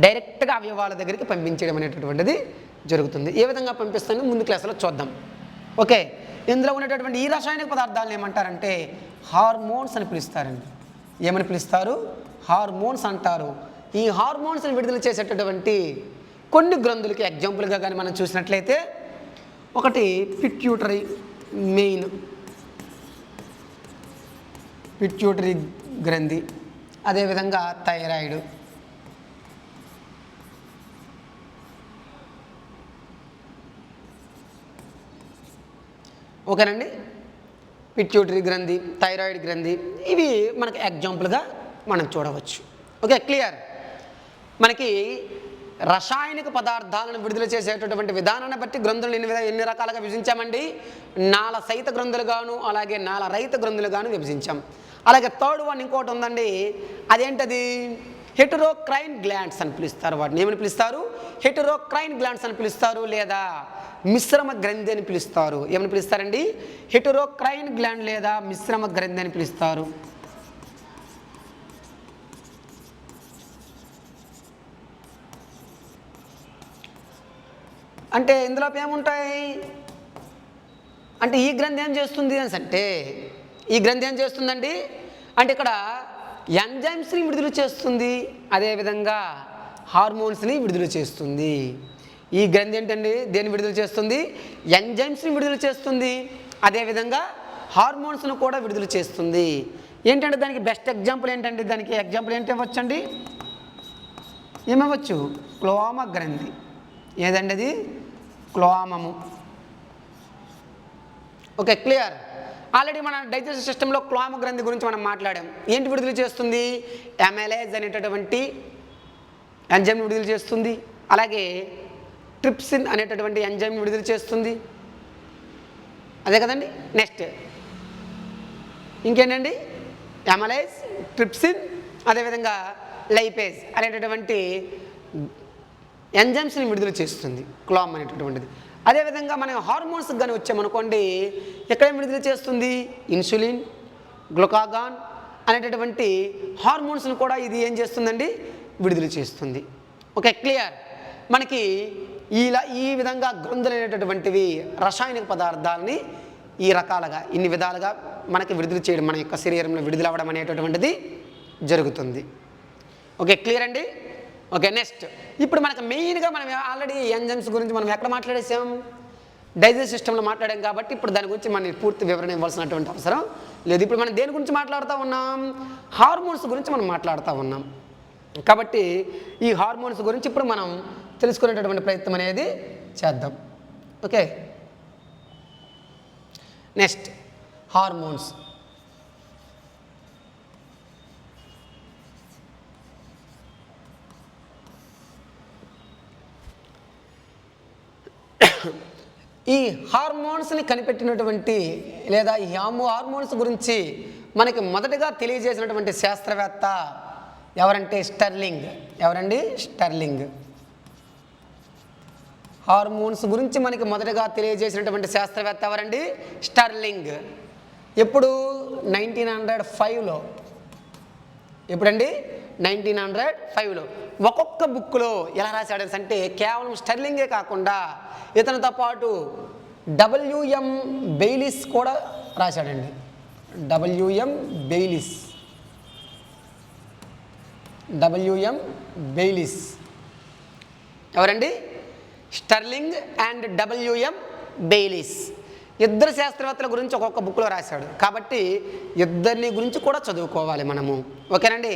డైరెక్ట్గా అవయవాల దగ్గరికి పంపించడం అనేటటువంటిది జరుగుతుంది. ఏ విధంగా పంపిస్తుందో ముందు క్లాసులో చూద్దాం. ఓకే. ఇందులో ఉండేటటువంటి ఈ రసాయనిక పదార్థాలను ఏమంటారంటే హార్మోన్స్ అని పిలుస్తారండి. ఏమని పిలుస్తారు, హార్మోన్స్ అంటారు. ఈ హార్మోన్స్ని విడుదల చేసేటటువంటి కొన్ని గ్రంథులకి ఎగ్జాంపుల్గా కానీ మనం చూసినట్లయితే ఒకటి పిట్యూటరీ మెయిన్, పిట్యూటరీ గ్రంథి, అదేవిధంగా థైరాయిడ్, ఓకేనండి. పిట్యూటరీ గ్రంథి, థైరాయిడ్ గ్రంథి, ఇవి మనకి ఎగ్జాంపుల్గా మనం చూడవచ్చు. Okay, clear. మనకి రసాయనిక పదార్థాలను విడుదల చేసేటటువంటి విధానాన్ని బట్టి గ్రంథులను ఎన్ని రకాలుగా విభజించామండి? నాళ సహిత గ్రంథులుగాను అలాగే నాళ రహిత గ్రంథులుగాను విభజించాం. అలాగే థర్డ్ వన్ ఇంకోటి ఉందండి, అదేంటది? హెటెరోక్రైన్ గ్లాండ్స్ అని పిలుస్తారు. వాటిని ఏమని పిలుస్తారు? హెటెరోక్రైన్ గ్లాండ్స్ అని పిలుస్తారు, లేదా మిశ్రమ గ్రంథి అని పిలుస్తారు. ఏమని పిలుస్తారండి? హెటెరోక్రైన్ గ్లాండ్ లేదా మిశ్రమ గ్రంథి అని పిలుస్తారు. అంటే ఇందులో ఏముంటాయి అంటే ఈ గ్రంథి ఏం చేస్తుంది అని అంటే, ఈ గ్రంథి ఏం చేస్తుందండి అంటే ఇక్కడ ఎంజైమ్స్ని విడుదల చేస్తుంది, అదేవిధంగా హార్మోన్స్ని విడుదల చేస్తుంది. ఈ గ్రంథి ఏంటండి? దేన్ని విడుదల చేస్తుంది? ఎంజైమ్స్ని విడుదల చేస్తుంది, అదేవిధంగా హార్మోన్స్ను కూడా విడుదల చేస్తుంది. ఏంటంటే దానికి బెస్ట్ ఎగ్జాంపుల్ ఏంటండి? దానికి ఎగ్జాంపుల్ ఏంటి ఇవ్వచ్చండి? ఏమవ్వచ్చు? క్లోమ గ్రంథి. ఏదండి అది? క్లోమము. Okay, clear. ఆల్రెడీ మన డైజెస్టివ్ సిస్టంలో క్లోమ గ్రంథి గురించి మనం మాట్లాడాం. ఏంటి విడుదల చేస్తుంది? అమైలేజ్ అనేటటువంటి ఎంజైమ్ విడుదల చేస్తుంది, అలాగే ట్రిప్సిన్ అనేటటువంటి ఎంజైమ్ విడుదల చేస్తుంది. అదే కదండి. నెక్స్ట్ ఇంకేంటండి? అమైలేజ్, ట్రిప్సిన్, అదేవిధంగా లైపేజ్ అనేటటువంటి ఎంజైమ్స్ని విడుదల చేస్తుంది క్లోమ్ అనేటటువంటిది. అదేవిధంగా మనం హార్మోన్స్కి కానీ వచ్చామనుకోండి, ఎక్కడేం విడుదల చేస్తుంది? ఇన్సులిన్, గ్లూకాగాన్ అనేటటువంటి హార్మోన్స్ను కూడా ఇది ఏం చేస్తుందండి? విడుదల చేస్తుంది. Okay, clear. మనకి ఈ విధంగా గ్రంథులు అనేటటువంటివి రసాయనిక పదార్థాలని ఈ రకాలుగా ఇన్ని విధాలుగా మనకి విడుదల చేయడం, మన యొక్క శరీరంలో విడుదల అవ్వడం అనేటటువంటిది జరుగుతుంది. ఓకే, క్లియర్ అండి. ఓకే, నెక్స్ట్ ఇప్పుడు మనకు మెయిన్గా మనం ఆల్రెడీ ఎంజైమ్స్ గురించి మనం ఎక్కడ మాట్లాడేసాం? డైజెస్ట్ సిస్టంలో మాట్లాడాం కాబట్టి ఇప్పుడు దాని గురించి మనం పూర్తి వివరణ ఇవ్వాల్సినటువంటి అవసరం లేదు. ఇప్పుడు మనం దేని గురించి మాట్లాడుతూ ఉన్నాం? హార్మోన్స్ గురించి మనం మాట్లాడుతూ ఉన్నాం. కాబట్టి ఈ హార్మోన్స్ గురించి ఇప్పుడు మనం తెలుసుకునేటటువంటి ప్రయత్నం అనేది చేద్దాం. Okay, next hormones. ఈ హార్మోన్స్ని కనిపెట్టినటువంటి లేదా ఈ హార్మోన్స్ గురించి మనకి మొదటగా తెలియజేసినటువంటి శాస్త్రవేత్త ఎవరంటే స్టెర్లింగ్. ఎవరండి? స్టెర్లింగ్. హార్మోన్స్ గురించి మనకి మొదటగా తెలియజేసినటువంటి శాస్త్రవేత్త ఎవరండి? స్టెర్లింగ్. ఎప్పుడు? 1905లో. ఎప్పుడండి? 1905లో. ఒక్కొక్క బుక్లో ఎలా రాశాడు అంటే కేవలం స్టెర్లింగే కాకుండా ఇతనితో పాటు WM బెయిలిస్ కూడా రాశాడండి. WM బెయిలిస్. WM బెయిలిస్ ఎవరండి? Starling and WM బెయిలిస్. ఇద్దరు శాస్త్రవేత్తల గురించి ఒక్కొక్క బుక్లో రాశాడు. కాబట్టి ఇద్దరిని గురించి కూడా చదువుకోవాలి మనము. ఓకేనండి.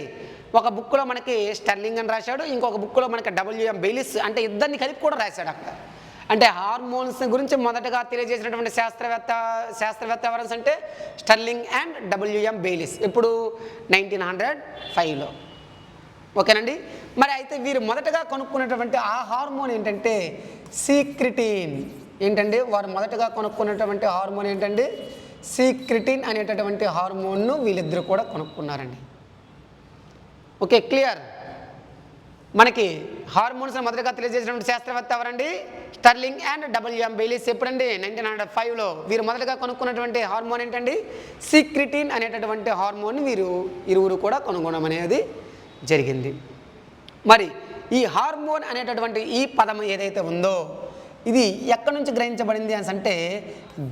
ఒక బుక్లో మనకి స్టెర్లింగ్ అని రాశాడు, ఇంకొక బుక్లో మనకి WM బెయిలిస్, అంటే ఇద్దరిని కలిపి కూడా రాశాడు అక్కడ. అంటే హార్మోన్స్ గురించి మొదటగా తెలియజేసినటువంటి శాస్త్రవేత్త ఎవరు అంటే స్టెర్లింగ్ అండ్ WM బెయిలిస్. ఇప్పుడు 1905లో. ఓకేనండి. మరి అయితే వీరు మొదటగా కనుక్కున్నటువంటి ఆ హార్మోన్ ఏంటంటే సీక్రిటిన్. ఏంటండి? వారు మొదటగా కనుక్కున్నటువంటి హార్మోన్ ఏంటండి? సీక్రిటిన్ అనేటటువంటి హార్మోన్ను వీళ్ళిద్దరూ కూడా కనుక్కున్నారండి. Okay, clear. మనకి హార్మోన్స్ మొదటగా తెలియజేసినటువంటి శాస్త్రవేత్త ఎవరండి? Starling and WM Bayliss. ఎప్పుడండి? 1905లో. వీరు మొదటగా కనుక్కున్నటువంటి హార్మోన్ ఏంటండి? సీక్రిటిన్ అనేటటువంటి హార్మోన్ వీరు ఇరువురు కూడా కనుగొనడం అనేది జరిగింది. మరి ఈ హార్మోన్ అనేటటువంటి ఈ పదం ఏదైతే ఉందో ఇది ఎక్కడి నుంచి గ్రహించబడింది అని అంటే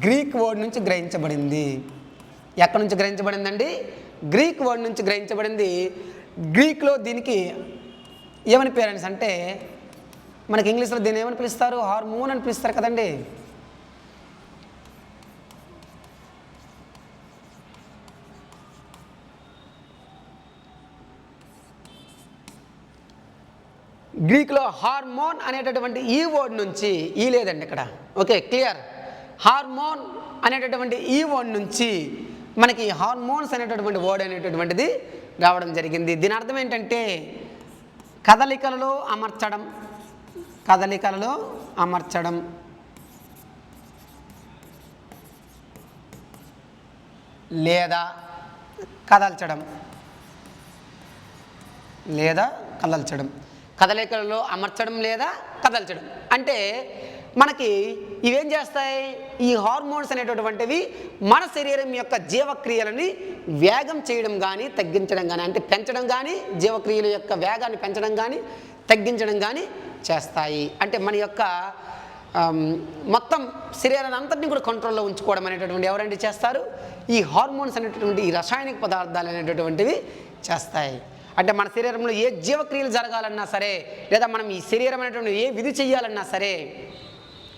గ్రీక్ వర్డ్ నుంచి గ్రహించబడింది. ఎక్కడి నుంచి గ్రహించబడిందండి? గ్రీక్ వర్డ్ నుంచి గ్రహించబడింది. గ్రీక్లో దీనికి ఏమని పేరు అంటే మనకి ఇంగ్లీష్లో దీన్ని ఏమని పిలుస్తారు? హార్మోన్ అని పిలుస్తారు కదండి. గ్రీక్లో హార్మోన్ అనేటటువంటి ఈ వర్డ్ నుంచి ఈ లేదండి ఇక్కడ. Okay, clear. హార్మోన్ అనేటటువంటి ఈ వర్డ్ నుంచి మనకి హార్మోన్స్ అనేటటువంటి వర్డ్ అనేటటువంటిది రావడం జరిగింది. దీని అర్థం ఏంటంటే కదలికలలో అమర్చడం, కదలికలలో అమర్చడం, లేదా కదల్చడం, లేదా కదల్చడం. కదలికలలో అమర్చడం లేదా కదల్చడం అంటే మనకి ఇవేం చేస్తాయి? ఈ హార్మోన్స్ అనేటటువంటివి మన శరీరం యొక్క జీవక్రియలని వేగం చేయడం కానీ తగ్గించడం కానీ, అంటే పెంచడం కానీ, జీవక్రియల యొక్క వేగాన్ని పెంచడం కానీ తగ్గించడం కానీ చేస్తాయి. అంటే మన యొక్క మొత్తం శరీరాన్ని అంతటిని కూడా కంట్రోల్లో ఉంచుకోవడం అనేటటువంటి ఎవరంటే చేస్తారు? ఈ హార్మోన్స్ అనేటటువంటి ఈ రసాయనిక పదార్థాలు అనేటటువంటివి చేస్తాయి. అంటే మన శరీరంలో ఏ జీవక్రియలు జరగాలన్నా సరే, లేదా మనం ఈ శరీరం అనేటువంటి ఏ విధి చేయాలన్నా సరే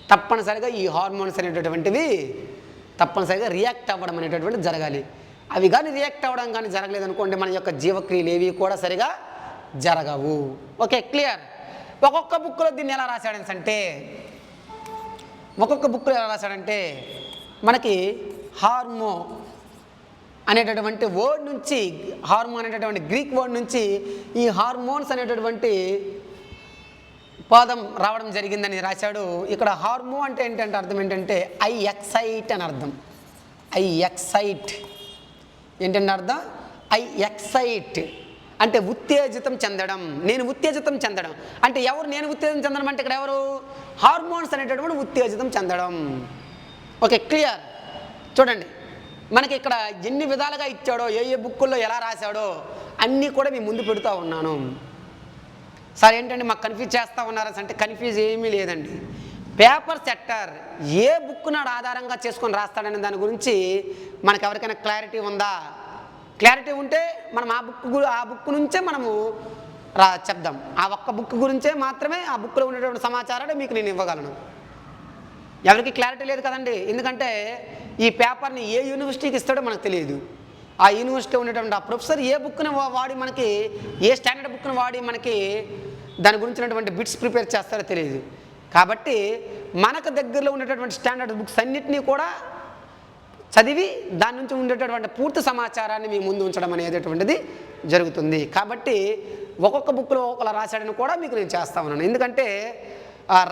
తప్పనిసరిగా ఈ హార్మోన్స్ అనేటటువంటివి తప్పనిసరిగా రియాక్ట్ అవ్వడం అనేటటువంటిది జరగాలి. అవి కానీ రియాక్ట్ అవ్వడం కానీ జరగలేదనుకోండి మన యొక్క జీవక్రియలు ఏవి కూడా సరిగా జరగవు. Okay, clear. ఒక్కొక్క బుక్లో దీన్ని ఎలా రాశాడంటే మనకి హార్మో అనేటటువంటి వర్డ్ నుంచి, హార్మోన్ అనేటటువంటి గ్రీక్ వర్డ్ నుంచి ఈ హార్మోన్స్ అనేటటువంటి పదం రావడం జరిగిందని రాశాడు. ఇక్కడ హార్మో అంటే ఏంటంటే అర్థం ఏంటంటే ఐ ఎక్సైట్ అని అర్థం. ఐ ఎక్సైట్ ఏంటంటే అర్థం ఐ ఎక్సైట్ అంటే ఉత్తేజితం చెందడం, నేను ఉత్తేజితం చెందడం. అంటే ఎవరు నేను ఉత్తేజితం చెందడం అంటే ఇక్కడ ఎవరు? హార్మోన్స్ అనేటటువంటి ఉత్తేజితం చెందడం. Okay, clear. చూడండి మనకి ఇక్కడ ఎన్ని విధాలుగా ఇచ్చాడో, ఏ ఏ బుక్కుల్లో ఎలా రాశాడో అన్నీ కూడా మీ ముందు పెడుతూ ఉన్నాను. సార్ ఏంటంటే మాకు కన్ఫ్యూజ్ చేస్తూ ఉన్నారా అంటే కన్ఫ్యూజ్ ఏమీ లేదండి. పేపర్ సెట్టర్ ఏ బుక్ నాడు ఆధారంగా చేసుకొని రాస్తాడనే దాని గురించి మనకు ఎవరికైనా క్లారిటీ ఉందా? క్లారిటీ ఉంటే మనం ఆ బుక్ నుంచే మనము చెప్దాం. ఆ ఒక్క బుక్ గురించే మాత్రమే ఆ బుక్లో ఉండేటువంటి సమాచారాన్ని మీకు నేను ఇవ్వగలను. ఎవరికి క్లారిటీ లేదు కదండి. ఎందుకంటే ఈ పేపర్ని ఏ యూనివర్సిటీకి ఇస్తాడో మనకు తెలియదు. ఆ యూనివర్సిటీలో ఉండేటువంటి ఆ ప్రొఫెసర్ ఏ బుక్ని వాడి మనకి, ఏ స్టాండర్డ్ బుక్ని వాడి మనకి దాని గురించినటువంటి బిట్స్ ప్రిపేర్ చేస్తారో తెలియదు. కాబట్టి మనకు దగ్గరలో ఉండేటటువంటి స్టాండర్డ్ బుక్స్ అన్నిటినీ కూడా చదివి దాని నుంచి ఉండేటటువంటి పూర్తి సమాచారాన్ని మీ ముందు ఉంచడం అనేటటువంటిది జరుగుతుంది. కాబట్టి ఒక్కొక్క బుక్లో ఒక్కొక్కలా రాశాడని కూడా మీకు నేను చేస్తా ఉన్నాను. ఎందుకంటే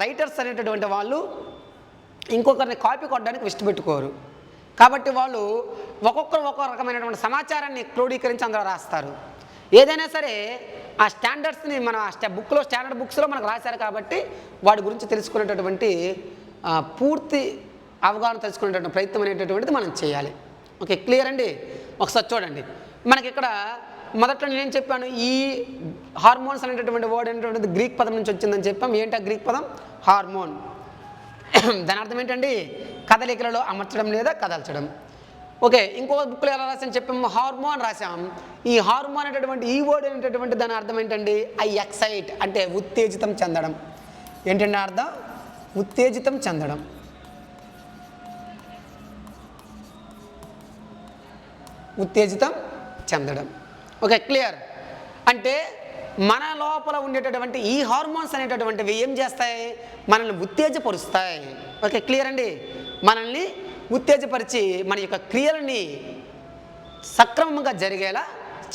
రైటర్స్ అనేటటువంటి వాళ్ళు ఇంకొకరిని కాపీ కొట్టడానికి ఇష్టపెట్టుకోరు. కాబట్టి వాళ్ళు ఒక్కొక్కరు ఒక్కొక్క రకమైనటువంటి సమాచారాన్ని క్రోడీకరించి అందులో రాస్తారు. ఏదైనా సరే ఆ స్టాండర్డ్స్ని మన బుక్లో స్టాండర్డ్ బుక్స్లో మనకు రాశారు కాబట్టి వాటి గురించి తెలుసుకునేటటువంటి పూర్తి అవగాహన తెలుసుకునేటటువంటి ప్రయత్నం అనేటటువంటిది మనం చేయాలి. ఓకే, క్లియర్ అండి. ఒకసారి చూడండి మనకి ఇక్కడ మొదట్లో నేను చెప్పాను ఈ హార్మోన్స్ అనేటటువంటి వర్డ్ అనేటువంటిది గ్రీక్ పదం నుంచి వచ్చిందని చెప్పాం. ఏంటి ఆ గ్రీక్ పదం? హార్మోన్. దాని అర్థం ఏంటండి? కదలికలలో అమర్చడం లేదా కదల్చడం. ఓకే, ఇంకొక బుక్లో ఎలా రాసాను చెప్పాము? హార్మోన్ రాసాం. ఈ హార్మోన్ అనేటటువంటి ఈ వర్డ్ అనేటటువంటి దాని అర్థం ఏంటండి? ఐ ఎక్సైట్ అంటే ఉత్తేజితం చెందడం. ఏంటంటే అర్థం? ఉత్తేజితం చెందడం. ఉత్తేజితం చెందడం. Okay, clear. అంటే మన లోపల ఉండేటటువంటి ఈ హార్మోన్స్ అనేటటువంటివి ఏం చేస్తాయి? మనల్ని ఉత్తేజపరుస్తాయి. ఓకే, క్లియర్ అండి. మనల్ని ఉత్తేజపరిచి మన యొక్క క్రియలని సక్రమంగా జరిగేలా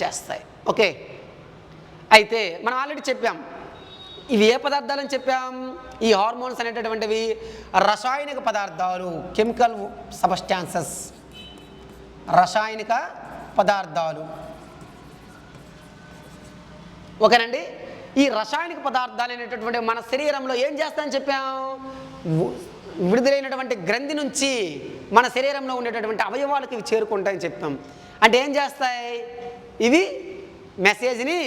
చేస్తాయి. ఓకే, అయితే మనం ఆల్రెడీ చెప్పాం ఇవి ఏ పదార్థాలని చెప్పాం? ఈ హార్మోన్స్ అనేటటువంటివి రసాయనిక పదార్థాలు, కెమికల్ సబ్స్టాన్సెస్, రసాయనిక పదార్థాలు. ఓకేనండి. ఈ రసాయనిక పదార్థాలు అనేటటువంటి మన శరీరంలో ఏం చేస్తాయని చెప్పాం? విడుదలైనటువంటి గ్రంథి నుంచి మన శరీరంలో ఉండేటటువంటి అవయవాలకు ఇవి చేరుకుంటాయని చెప్పాం. అంటే ఏం చేస్తాయి? ఇవి మెసేజ్ని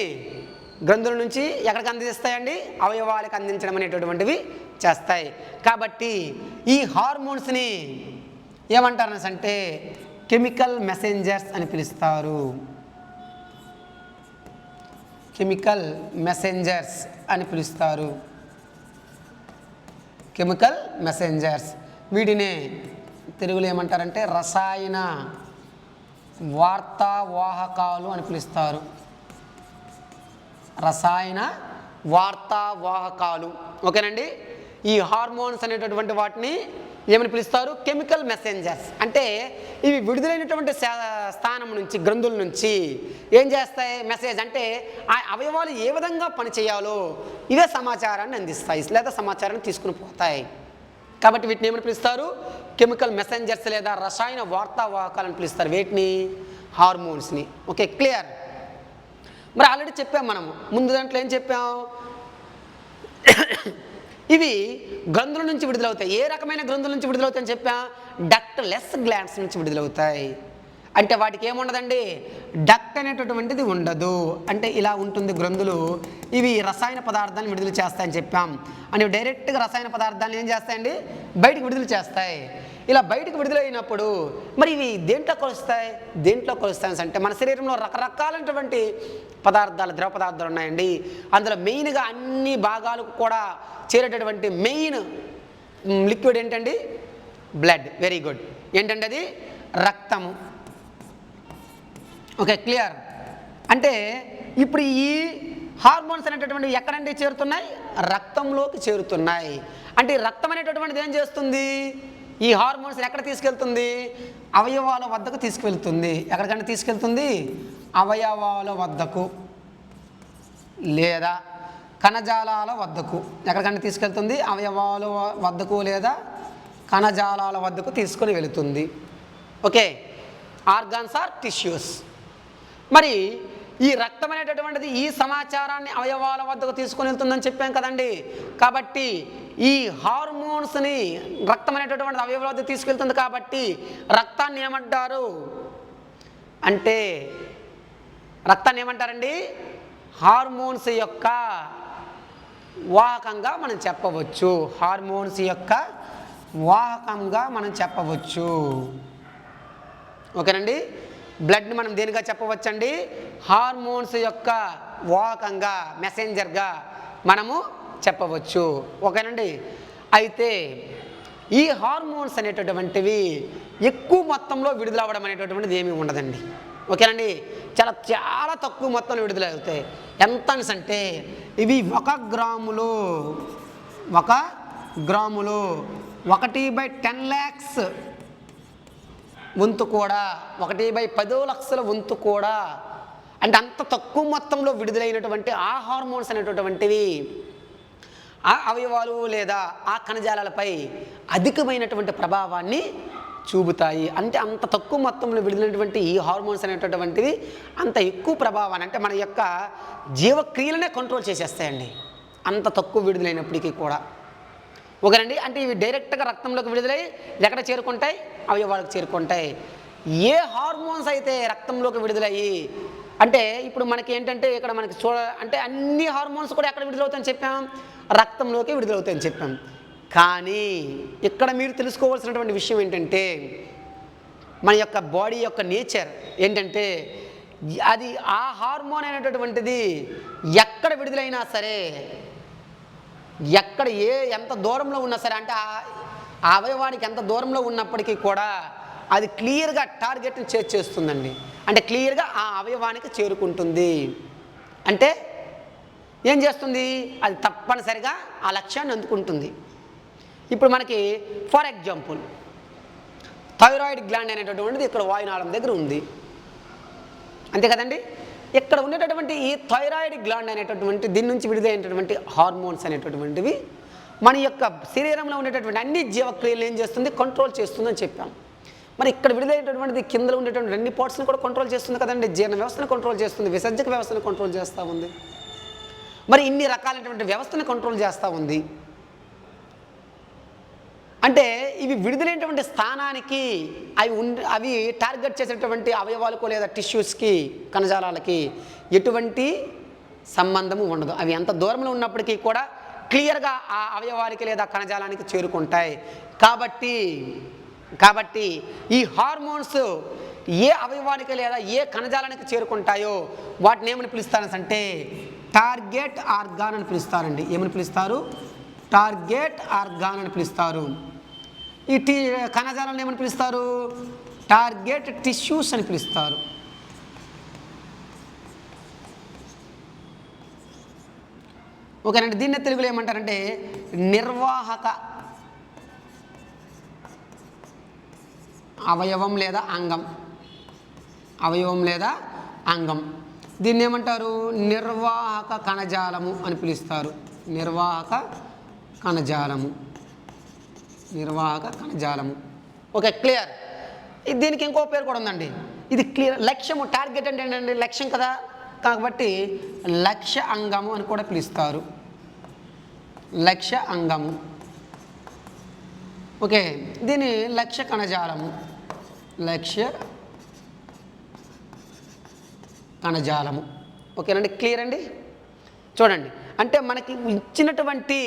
గ్రంథుల నుంచి ఎక్కడికి అందిస్తాయండి? అవయవాలకు అందించడం అనేటటువంటివి చేస్తాయి. కాబట్టి ఈ హార్మోన్స్ని ఏమంటారు అంటే కెమికల్ మెసెంజర్స్ అని పిలుస్తారు. కెమికల్ మెసెంజర్స్ అని పిలుస్తారు. Chemical messengers. వీటిని తెలుగులో ఏమంటారంటే రసాయన వార్తావాహకాలు అని పిలుస్తారు. రసాయన వార్తావాహకాలు. ఓకేనండి. ఈ హార్మోన్స్ అనేటటువంటి వాటిని ఏమని పిలుస్తారు? Chemical messengers. అంటే ఇవి విడుదలైనటువంటి స్థానం నుంచి, గ్రంథుల నుంచి ఏం చేస్తాయి? మెసేజ్ అంటే ఆ అవయవాలు ఏ విధంగా పనిచేయాలో ఇవే సమాచారాన్ని అందిస్తాయి లేదా సమాచారాన్ని తీసుకుని పోతాయి. కాబట్టి వీటిని ఏమని పిలుస్తారు? కెమికల్ మెసెంజర్స్ లేదా రసాయన వార్తావాహకాలను పిలుస్తారు. వీటిని హార్మోన్స్ని. Okay, clear. మరి ఆల్రెడీ చెప్పాం మనము ముందు దాంట్లో ఏం చెప్పాం? ఇవి గ్రంథుల నుంచి విడుదలవుతాయి. ఏ రకమైన గ్రంథుల నుంచి విడుదలవుతాయని చెప్పా? డక్ట్లెస్ గ్లాండ్స్ నుంచి విడుదలవుతాయి. అంటే వాటికి ఏముండదండి? డక్ట్ అనేటటువంటిది ఉండదు. అంటే ఇలా ఉంటుంది గ్రంథులు. ఇవి రసాయన పదార్థాలను విడుదల చేస్తాయని చెప్పాం. అని డైరెక్ట్గా రసాయన పదార్థాలను ఏం చేస్తాయండి? బయటకు విడుదల చేస్తాయి. ఇలా బయటకు విడుదలైనప్పుడు మరి ఇవి దేంట్లో కలుస్తాయి? అంటే మన శరీరంలో రకరకాలైనటువంటి పదార్థాలు, ద్రవ పదార్థాలు ఉన్నాయండి. అందులో మెయిన్గా అన్ని భాగాలకు కూడా చేరేటటువంటి మెయిన్ లిక్విడ్ ఏంటండి? బ్లడ్. Very good. ఏంటంటే అది రక్తము. Okay, clear. అంటే ఇప్పుడు ఈ హార్మోన్స్ అనేటటువంటివి ఎక్కడండి చేరుతున్నాయి? రక్తంలోకి చేరుతున్నాయి. అంటే రక్తం అనేటటువంటిది ఏం చేస్తుంది? ఈ హార్మోన్స్ ఎక్కడ తీసుకెళ్తుంది? అవయవాల వద్దకు తీసుకువెళ్తుంది. ఎక్కడికంటే తీసుకెళ్తుంది? అవయవాల వద్దకు లేదా కణజాలాల వద్దకు. ఎక్కడికంటే తీసుకెళ్తుంది? అవయవాల వద్దకు లేదా కణజాలాల వద్దకు తీసుకొని వెళుతుంది. Okay, organs or tissues. మరి ఈ రక్తం అనేటటువంటిది ఈ సమాచారాన్ని అవయవాల వద్దకు తీసుకొని వెళ్తుందని చెప్పాం కదండి. కాబట్టి ఈ హార్మోన్స్ని రక్తం అనేటటువంటిది అవయవాల వద్దకు తీసుకెళ్తుంది. కాబట్టి రక్తాన్ని ఏమంటారు అంటే, రక్తాన్ని ఏమంటారండి? హార్మోన్స్ యొక్క వాహకంగా మనం చెప్పవచ్చు. హార్మోన్స్ యొక్క వాహకంగా మనం చెప్పవచ్చు. ఓకేనండి. బ్లడ్ని మనం దేనిగా చెప్పవచ్చండి? హార్మోన్స్ యొక్క వాహకంగా, మెసెంజర్గా మనము చెప్పవచ్చు. ఓకేనండి. అయితే ఈ హార్మోన్స్ అనేటటువంటివి ఎక్కువ మొత్తంలో విడుదలవ్వడం అనేటటువంటిది ఏమీ ఉండదండి. ఓకేనండి. చాలా తక్కువ మొత్తంలో విడుదలవుతాయి. ఎంత అంటే ఇవి 1 గ్రాములో 1/10 lakhs వంతు కూడా, 1/10 లక్షల వంతు కూడా, అంటే అంత తక్కువ మొత్తంలో విడుదలైనటువంటి ఆ హార్మోన్స్ అనేటటువంటివి ఆ అవయవాలు లేదా ఆ కణజాలాలపై అధికమైనటువంటి ప్రభావాన్ని చూపుతాయి. అంటే అంత తక్కువ మొత్తంలో విడుదలైనటువంటి ఈ హార్మోన్స్ అనేటటువంటివి అంత ఎక్కువ ప్రభావాన్ని, అంటే మన యొక్క జీవక్రియలనే కంట్రోల్ చేసేస్తాయండి అంత తక్కువ విడుదలైనప్పటికీ కూడా. ఓకేనండి. అంటే ఇవి డైరెక్ట్గా రక్తంలోకి విడుదలై ఎక్కడ చేరుకుంటాయి? అవయవాలకు చేరుకుంటాయి. ఏ హార్మోన్స్ అయితే రక్తంలోకి విడుదలయ్యి, అంటే ఇప్పుడు మనకి ఏంటంటే ఇక్కడ మనకి అంటే అన్ని హార్మోన్స్ కూడా ఎక్కడ విడుదలవుతాయని చెప్పాం? రక్తంలోకి విడుదలవుతాయని చెప్పాం. కానీ ఇక్కడ మీరు తెలుసుకోవాల్సినటువంటి విషయం ఏంటంటే, మన యొక్క బాడీ యొక్క నేచర్ ఏంటంటే, అది ఆ హార్మోన్ అనేటటువంటిది ఎక్కడ విడుదలైనా సరే, ఎక్కడ ఎంత దూరంలో ఉన్నా సరే, అంటే ఆ అవయవానికి ఎంత దూరంలో ఉన్నప్పటికీ కూడా అది క్లియర్గా టార్గెట్ని చేస్తుందండి. అంటే క్లియర్గా ఆ అవయవానికి చేరుకుంటుంది. అంటే ఏం చేస్తుంది? అది తప్పనిసరిగా ఆ లక్ష్యాన్ని అందుకుంటుంది. ఇప్పుడు మనకి ఫర్ ఎగ్జాంపుల్ థైరాయిడ్ గ్లాండ్ అనేటటువంటిది ఇక్కడ వాయునాళం దగ్గర ఉంది, అంతే కదండి. ఇక్కడ ఉండేటటువంటి ఈ థైరాయిడ్ గ్లాండ్ అనేటటువంటి దీని నుంచి విడుదలైనటువంటి హార్మోన్స్ అనేటటువంటివి మన యొక్క శరీరంలో ఉండేటటువంటి అన్ని జీవక్రియలు ఏం చేస్తుంది? కంట్రోల్ చేస్తుందని చెప్పాం. మరి ఇక్కడ విడుదలైనటువంటిది కింద ఉండేటువంటి అన్ని పార్ట్స్ని కూడా కంట్రోల్ చేస్తుంది కదండి. జీర్ణ వ్యవస్థను కంట్రోల్ చేస్తుంది, విసర్జక వ్యవస్థను కంట్రోల్ చేస్తూ ఉంది, మరి ఇన్ని రకాలైనటువంటి వ్యవస్థను కంట్రోల్ చేస్తూ ఉంది. అంటే ఇవి విడుదలైనటువంటి స్థానానికి అవి టార్గెట్ చేసేటటువంటి అవయవాలకు లేదా టిష్యూస్కి, కణజాలాలకి ఎటువంటి సంబంధము ఉండదు. అవి ఎంత దూరంలో ఉన్నప్పటికీ కూడా క్లియర్గా ఆ అవయవానికి లేదా కణజాలానికి చేరుకుంటాయి. కాబట్టి ఈ హార్మోన్స్ ఏ అవయవానికి లేదా ఏ కణజాలానికి చేరుకుంటాయో వాటిని ఏమని పిలుస్తారంటే టార్గెట్ ఆర్గాన్ అని పిలుస్తారండి. ఏమని పిలుస్తారు? టార్గెట్ ఆర్గాన్ అని పిలుస్తారు. ఈ కణజాలను ఏమని పిలుస్తారు? టార్గెట్ టిష్యూస్ అని పిలుస్తారు. ఓకేనండి. దీన్ని తెలుగులో ఏమంటారంటే నిర్వాహక అవయవం లేదా అంగం. అవయవం లేదా అంగం. దీన్ని ఏమంటారు? నిర్వాహక కణజాలము అని పిలుస్తారు. నిర్వాహక కణజాలము. నిర్వాహక కణజాలము. Okay, clear. దీనికి ఇంకో పేరు కూడా ఉందండి. ఇది క్లియర్. లక్ష్యము, టార్గెట్ అంటే ఏంటంటే లక్ష్యం కదా, కాబట్టి లక్ష్య అంగము అని కూడా పిలుస్తారు. లక్ష్య అంగము. ఓకే, దీని లక్ష్య కణజాలము. లక్ష్య కణజాలము. ఓకేనండి, క్లియర్ అండి. చూడండి, అంటే మనకి ఇచ్చినటువంటి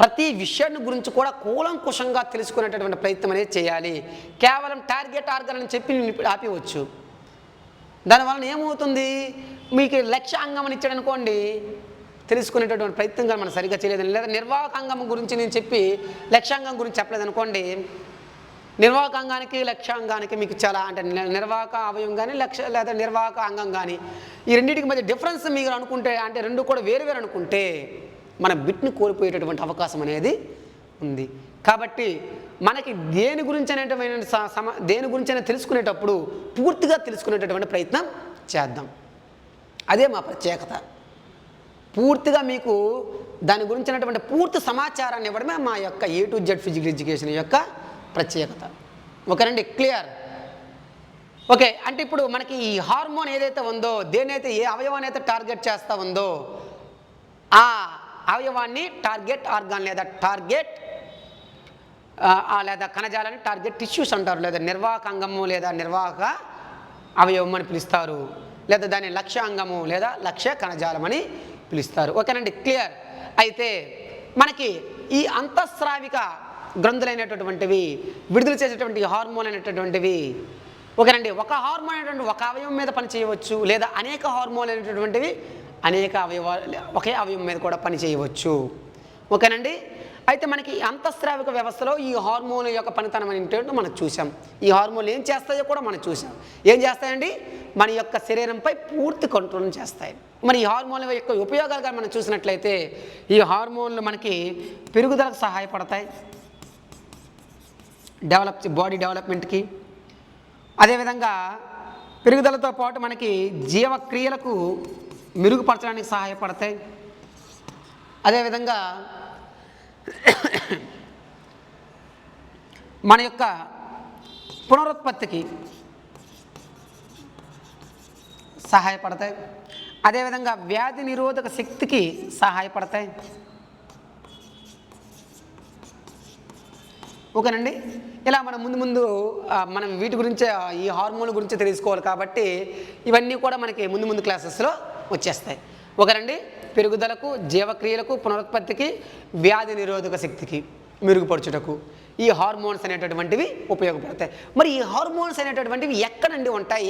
ప్రతి విషయాన్ని గురించి కూడా కూలంకుషంగా తెలుసుకునేటటువంటి ప్రయత్నం అనేది చేయాలి. కేవలం టార్గెట్ ఆర్గన్ అని చెప్పి ఆపివచ్చు. దానివలన ఏమవుతుంది? మీకు లక్ష్య అంగం అని ఇచ్చాడు అనుకోండి, తెలుసుకునేటటువంటి ప్రయత్నంగా మనం సరిగ్గా చేయలేదు. లేదా నిర్వాహక అంగం గురించి నేను చెప్పి లక్ష్యాంగం గురించి చెప్పలేదు అనుకోండి, నిర్వాహక అంగానికి లక్ష్యాంగానికి మీకు చాలా అంటే నిర్వాహక అవయవం కానీ లేదా నిర్వాహక అంగం కానీ ఈ రెండింటికి మధ్య డిఫరెన్స్ మీరు అనుకుంటే, అంటే రెండు కూడా వేరు వేరు అనుకుంటే మన బిట్ని కోల్పోయేటటువంటి అవకాశం అనేది ఉంది. కాబట్టి మనకి దేని గురించి దేని గురించి తెలుసుకునేటప్పుడు పూర్తిగా తెలుసుకునేటటువంటి ప్రయత్నం చేద్దాం. అదే మా ప్రత్యేకత. పూర్తిగా మీకు దాని గురించినటువంటి పూర్తి సమాచారాన్ని ఇవ్వడమే మా యొక్క A to Z physical education యొక్క ప్రత్యేకత. ఓకేనండి, క్లియర్. ఓకే, అంటే ఇప్పుడు మనకి ఈ హార్మోన్ ఏదైతే ఉందో, దేనైతే ఏ అవయవాన్ని అయితే టార్గెట్ చేస్తూ ఉందో ఆ అవయవాన్ని టార్గెట్ ఆర్గాన్ లేదా టార్గెట్ లేదా కణజాలాన్ని టార్గెట్ టిష్యూస్ అంటారు, లేదా నిర్వాహక అంగము లేదా నిర్వాహక అవయవం అని పిలుస్తారు, లేదా దాని లక్ష్య అంగము లేదా లక్ష్య కణజాలం అని పిలుస్తారు. ఓకేనండి, క్లియర్. అయితే మనకి ఈ అంతఃస్రావిక గ్రంథులైనటువంటివి విడుదల చేసేటువంటి హార్మోన్ అనేటటువంటివి, ఓకేనండి, ఒక హార్మోన్ అనేటువంటి ఒక అవయవం మీద పనిచేయవచ్చు, లేదా అనేక హార్మోన్ అనేటటువంటివి అనేక అవయవాలు ఒకే అవయవం మీద కూడా పనిచేయవచ్చు. ఓకేనండి. అయితే మనకి అంతఃస్రావిక వ్యవస్థలో ఈ హార్మోన్ యొక్క పనితనం ఏంటంటే మనం చూసాం. ఈ హార్మోన్లు ఏం చేస్తాయో కూడా మనం చూసాం. ఏం చేస్తాయండి? మన యొక్క శరీరంపై పూర్తి కంట్రోల్ చేస్తాయి. మరి ఈ హార్మోన్ల యొక్క ఉపయోగాలుగా మనం చూసినట్లయితే ఈ హార్మోన్లు మనకి పెరుగుదలకు సహాయపడతాయి, బాడీ డెవలప్మెంట్కి. అదేవిధంగా పెరుగుదలతో పాటు మనకి జీవక్రియలకు మెరుగుపరచడానికి సహాయపడతాయి. అదేవిధంగా మన యొక్క పునరుత్పత్తికి సహాయపడతాయి. అదేవిధంగా వ్యాధి నిరోధక శక్తికి సహాయపడతాయి. ఓకేనండి. ఇలా మనం ముందు మనం వీటి గురించి ఈ హార్మోన్ల గురించి తెలుసుకోవాలి. కాబట్టి ఇవన్నీ కూడా మనకి ముందు క్లాసెస్లో వచ్చేస్తాయి. ఓకేనండి. పెరుగుదలకు, జీవక్రియలకు, పునరుత్పత్తికి, వ్యాధి నిరోధక శక్తికి మెరుగుపరచుటకు ఈ హార్మోన్స్ అనేటటువంటివి ఉపయోగపడతాయి. మరి ఈ హార్మోన్స్ అనేటటువంటివి ఎక్కడండి ఉంటాయి,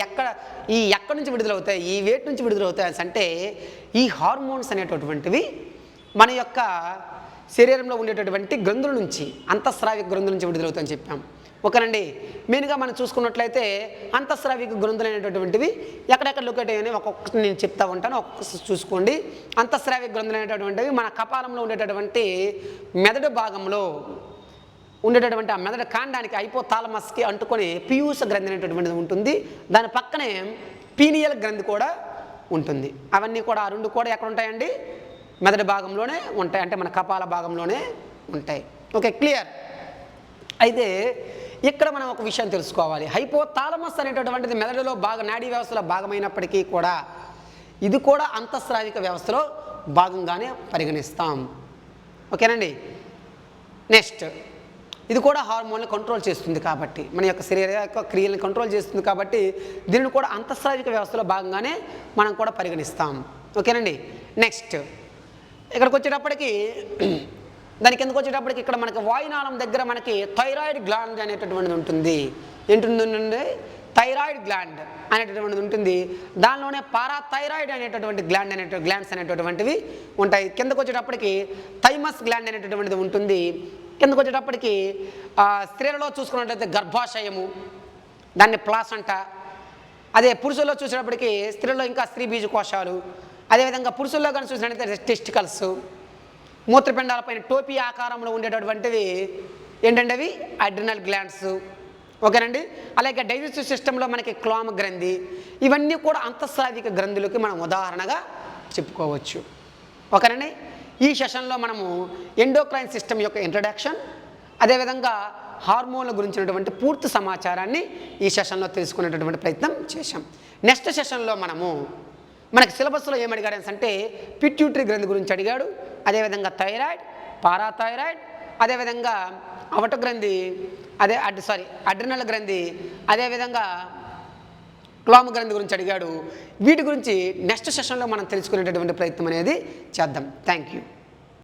ఎక్కడి నుంచి విడుదలవుతాయి, ఈ వేటి నుంచి విడుదలవుతాయి అంటే ఈ హార్మోన్స్ అనేటటువంటివి మన యొక్క శరీరంలో ఉండేటటువంటి గ్రంథుల నుంచి, అంతఃస్రావిక గ్రంథుల నుంచి విడుదలవుతాయని చెప్పాం. ఓకేనండి. మెయిన్గా మనం చూసుకున్నట్లయితే అంతఃస్రావిక గ్రంథులు అనేటటువంటివి ఎక్కడెక్కడ లొకేట్ అయ్యాయని ఒక్కొక్కటి నేను చెప్తా ఉంటాను, ఒక్కొక్కసారి చూసుకోండి. అంతఃస్రావిక గ్రంథులు అనేటటువంటివి మన కపాలంలో ఉండేటటువంటి మెదడు భాగంలో ఉండేటటువంటి ఆ మెదడు కాండానికి హైపోథాలమస్కి అంటుకొని పీయూష గ్రంథి అనేటటువంటిది ఉంటుంది. దాని పక్కనే పీనియల్ గ్రంథి కూడా ఉంటుంది. అవన్నీ కూడా ఆ రెండు కూడా ఎక్కడ ఉంటాయండి? మెదడు భాగంలోనే ఉంటాయి, అంటే మన కపాల భాగంలోనే ఉంటాయి. Okay, clear. అయితే ఇక్కడ మనం ఒక విషయం తెలుసుకోవాలి. హైపోథాలమస్ అనేటటువంటిది మెదడులో నాడీ వ్యవస్థలో భాగమైనప్పటికీ కూడా ఇది కూడా అంతఃస్రావిక వ్యవస్థలో భాగంగానే పరిగణిస్తాం. ఓకేనండి. నెక్స్ట్, ఇది కూడా హార్మోన్లు కంట్రోల్ చేస్తుంది కాబట్టి, మన యొక్క శరీర యొక్క క్రియలను కంట్రోల్ చేస్తుంది కాబట్టి దీనిని కూడా అంతఃస్రావిక వ్యవస్థలో భాగంగానే మనం కూడా పరిగణిస్తాం. ఓకేనండి. నెక్స్ట్, ఇక్కడికి వచ్చేటప్పటికి దానికి ఎందుకు వచ్చేటప్పటికి ఇక్కడ మనకి వాయునాళం దగ్గర మనకి థైరాయిడ్ గ్లాండ్ అనేటటువంటిది ఉంటుంది. ఏంటుందండి? థైరాయిడ్ గ్లాండ్ అనేటటువంటిది ఉంటుంది. దానిలోనే పారాథైరాయిడ్ అనేటటువంటి గ్లాండ్స్ అనేటటువంటివి ఉంటాయి. కిందకు వచ్చేటప్పటికి థైమస్ గ్లాండ్ అనేటటువంటిది ఉంటుంది. కిందకు వచ్చేటప్పటికి స్త్రీలలో చూసుకున్నట్లయితే గర్భాశయము, దాన్ని ప్లాసంటా. అదే పురుషుల్లో చూసేటప్పటికి స్త్రీలో ఇంకా స్త్రీ బీజకోశాలు. అదేవిధంగా పురుషుల్లో కానీ చూసినట్లయితే టెస్టికల్స్. మూత్రపిండాలపైన టోపీ ఆకారంలో ఉండేటటువంటివి ఏంటంటే అవి అడ్రినల్ గ్లాండ్స్. ఓకేనండి. అలాగే డైజెస్టివ్ సిస్టంలో మనకి క్లామ గ్రంథి. ఇవన్నీ కూడా అంతఃస్రావిక గ్రంథులకి మనం ఉదాహరణగా చెప్పుకోవచ్చు. ఓకేనండి. ఈ సెషన్లో మనము ఎండోక్రైన్ సిస్టమ్ యొక్క ఇంట్రడక్షన్, అదేవిధంగా హార్మోన్ల గురించినటువంటి పూర్తి సమాచారాన్ని ఈ సెషన్లో తెలుసుకునేటటువంటి ప్రయత్నం చేశాం. నెక్స్ట్ సెషన్లో మనకి సిలబస్లో ఏమడిగాడు అంటే పిట్యూటరీ గ్రంథి గురించి అడిగాడు. అదేవిధంగా థైరాయిడ్, పారాథైరాయిడ్, అదేవిధంగా అవట గ్రంథి, అడ్రినల్ గ్రంథి, అదేవిధంగా క్లామ గ్రంథి గురించి అడిగాడు. వీటి గురించి నెక్స్ట్ సెషన్లో మనం తెలుసుకునేటటువంటి ప్రయత్నం అనేది చేద్దాం. Thank you.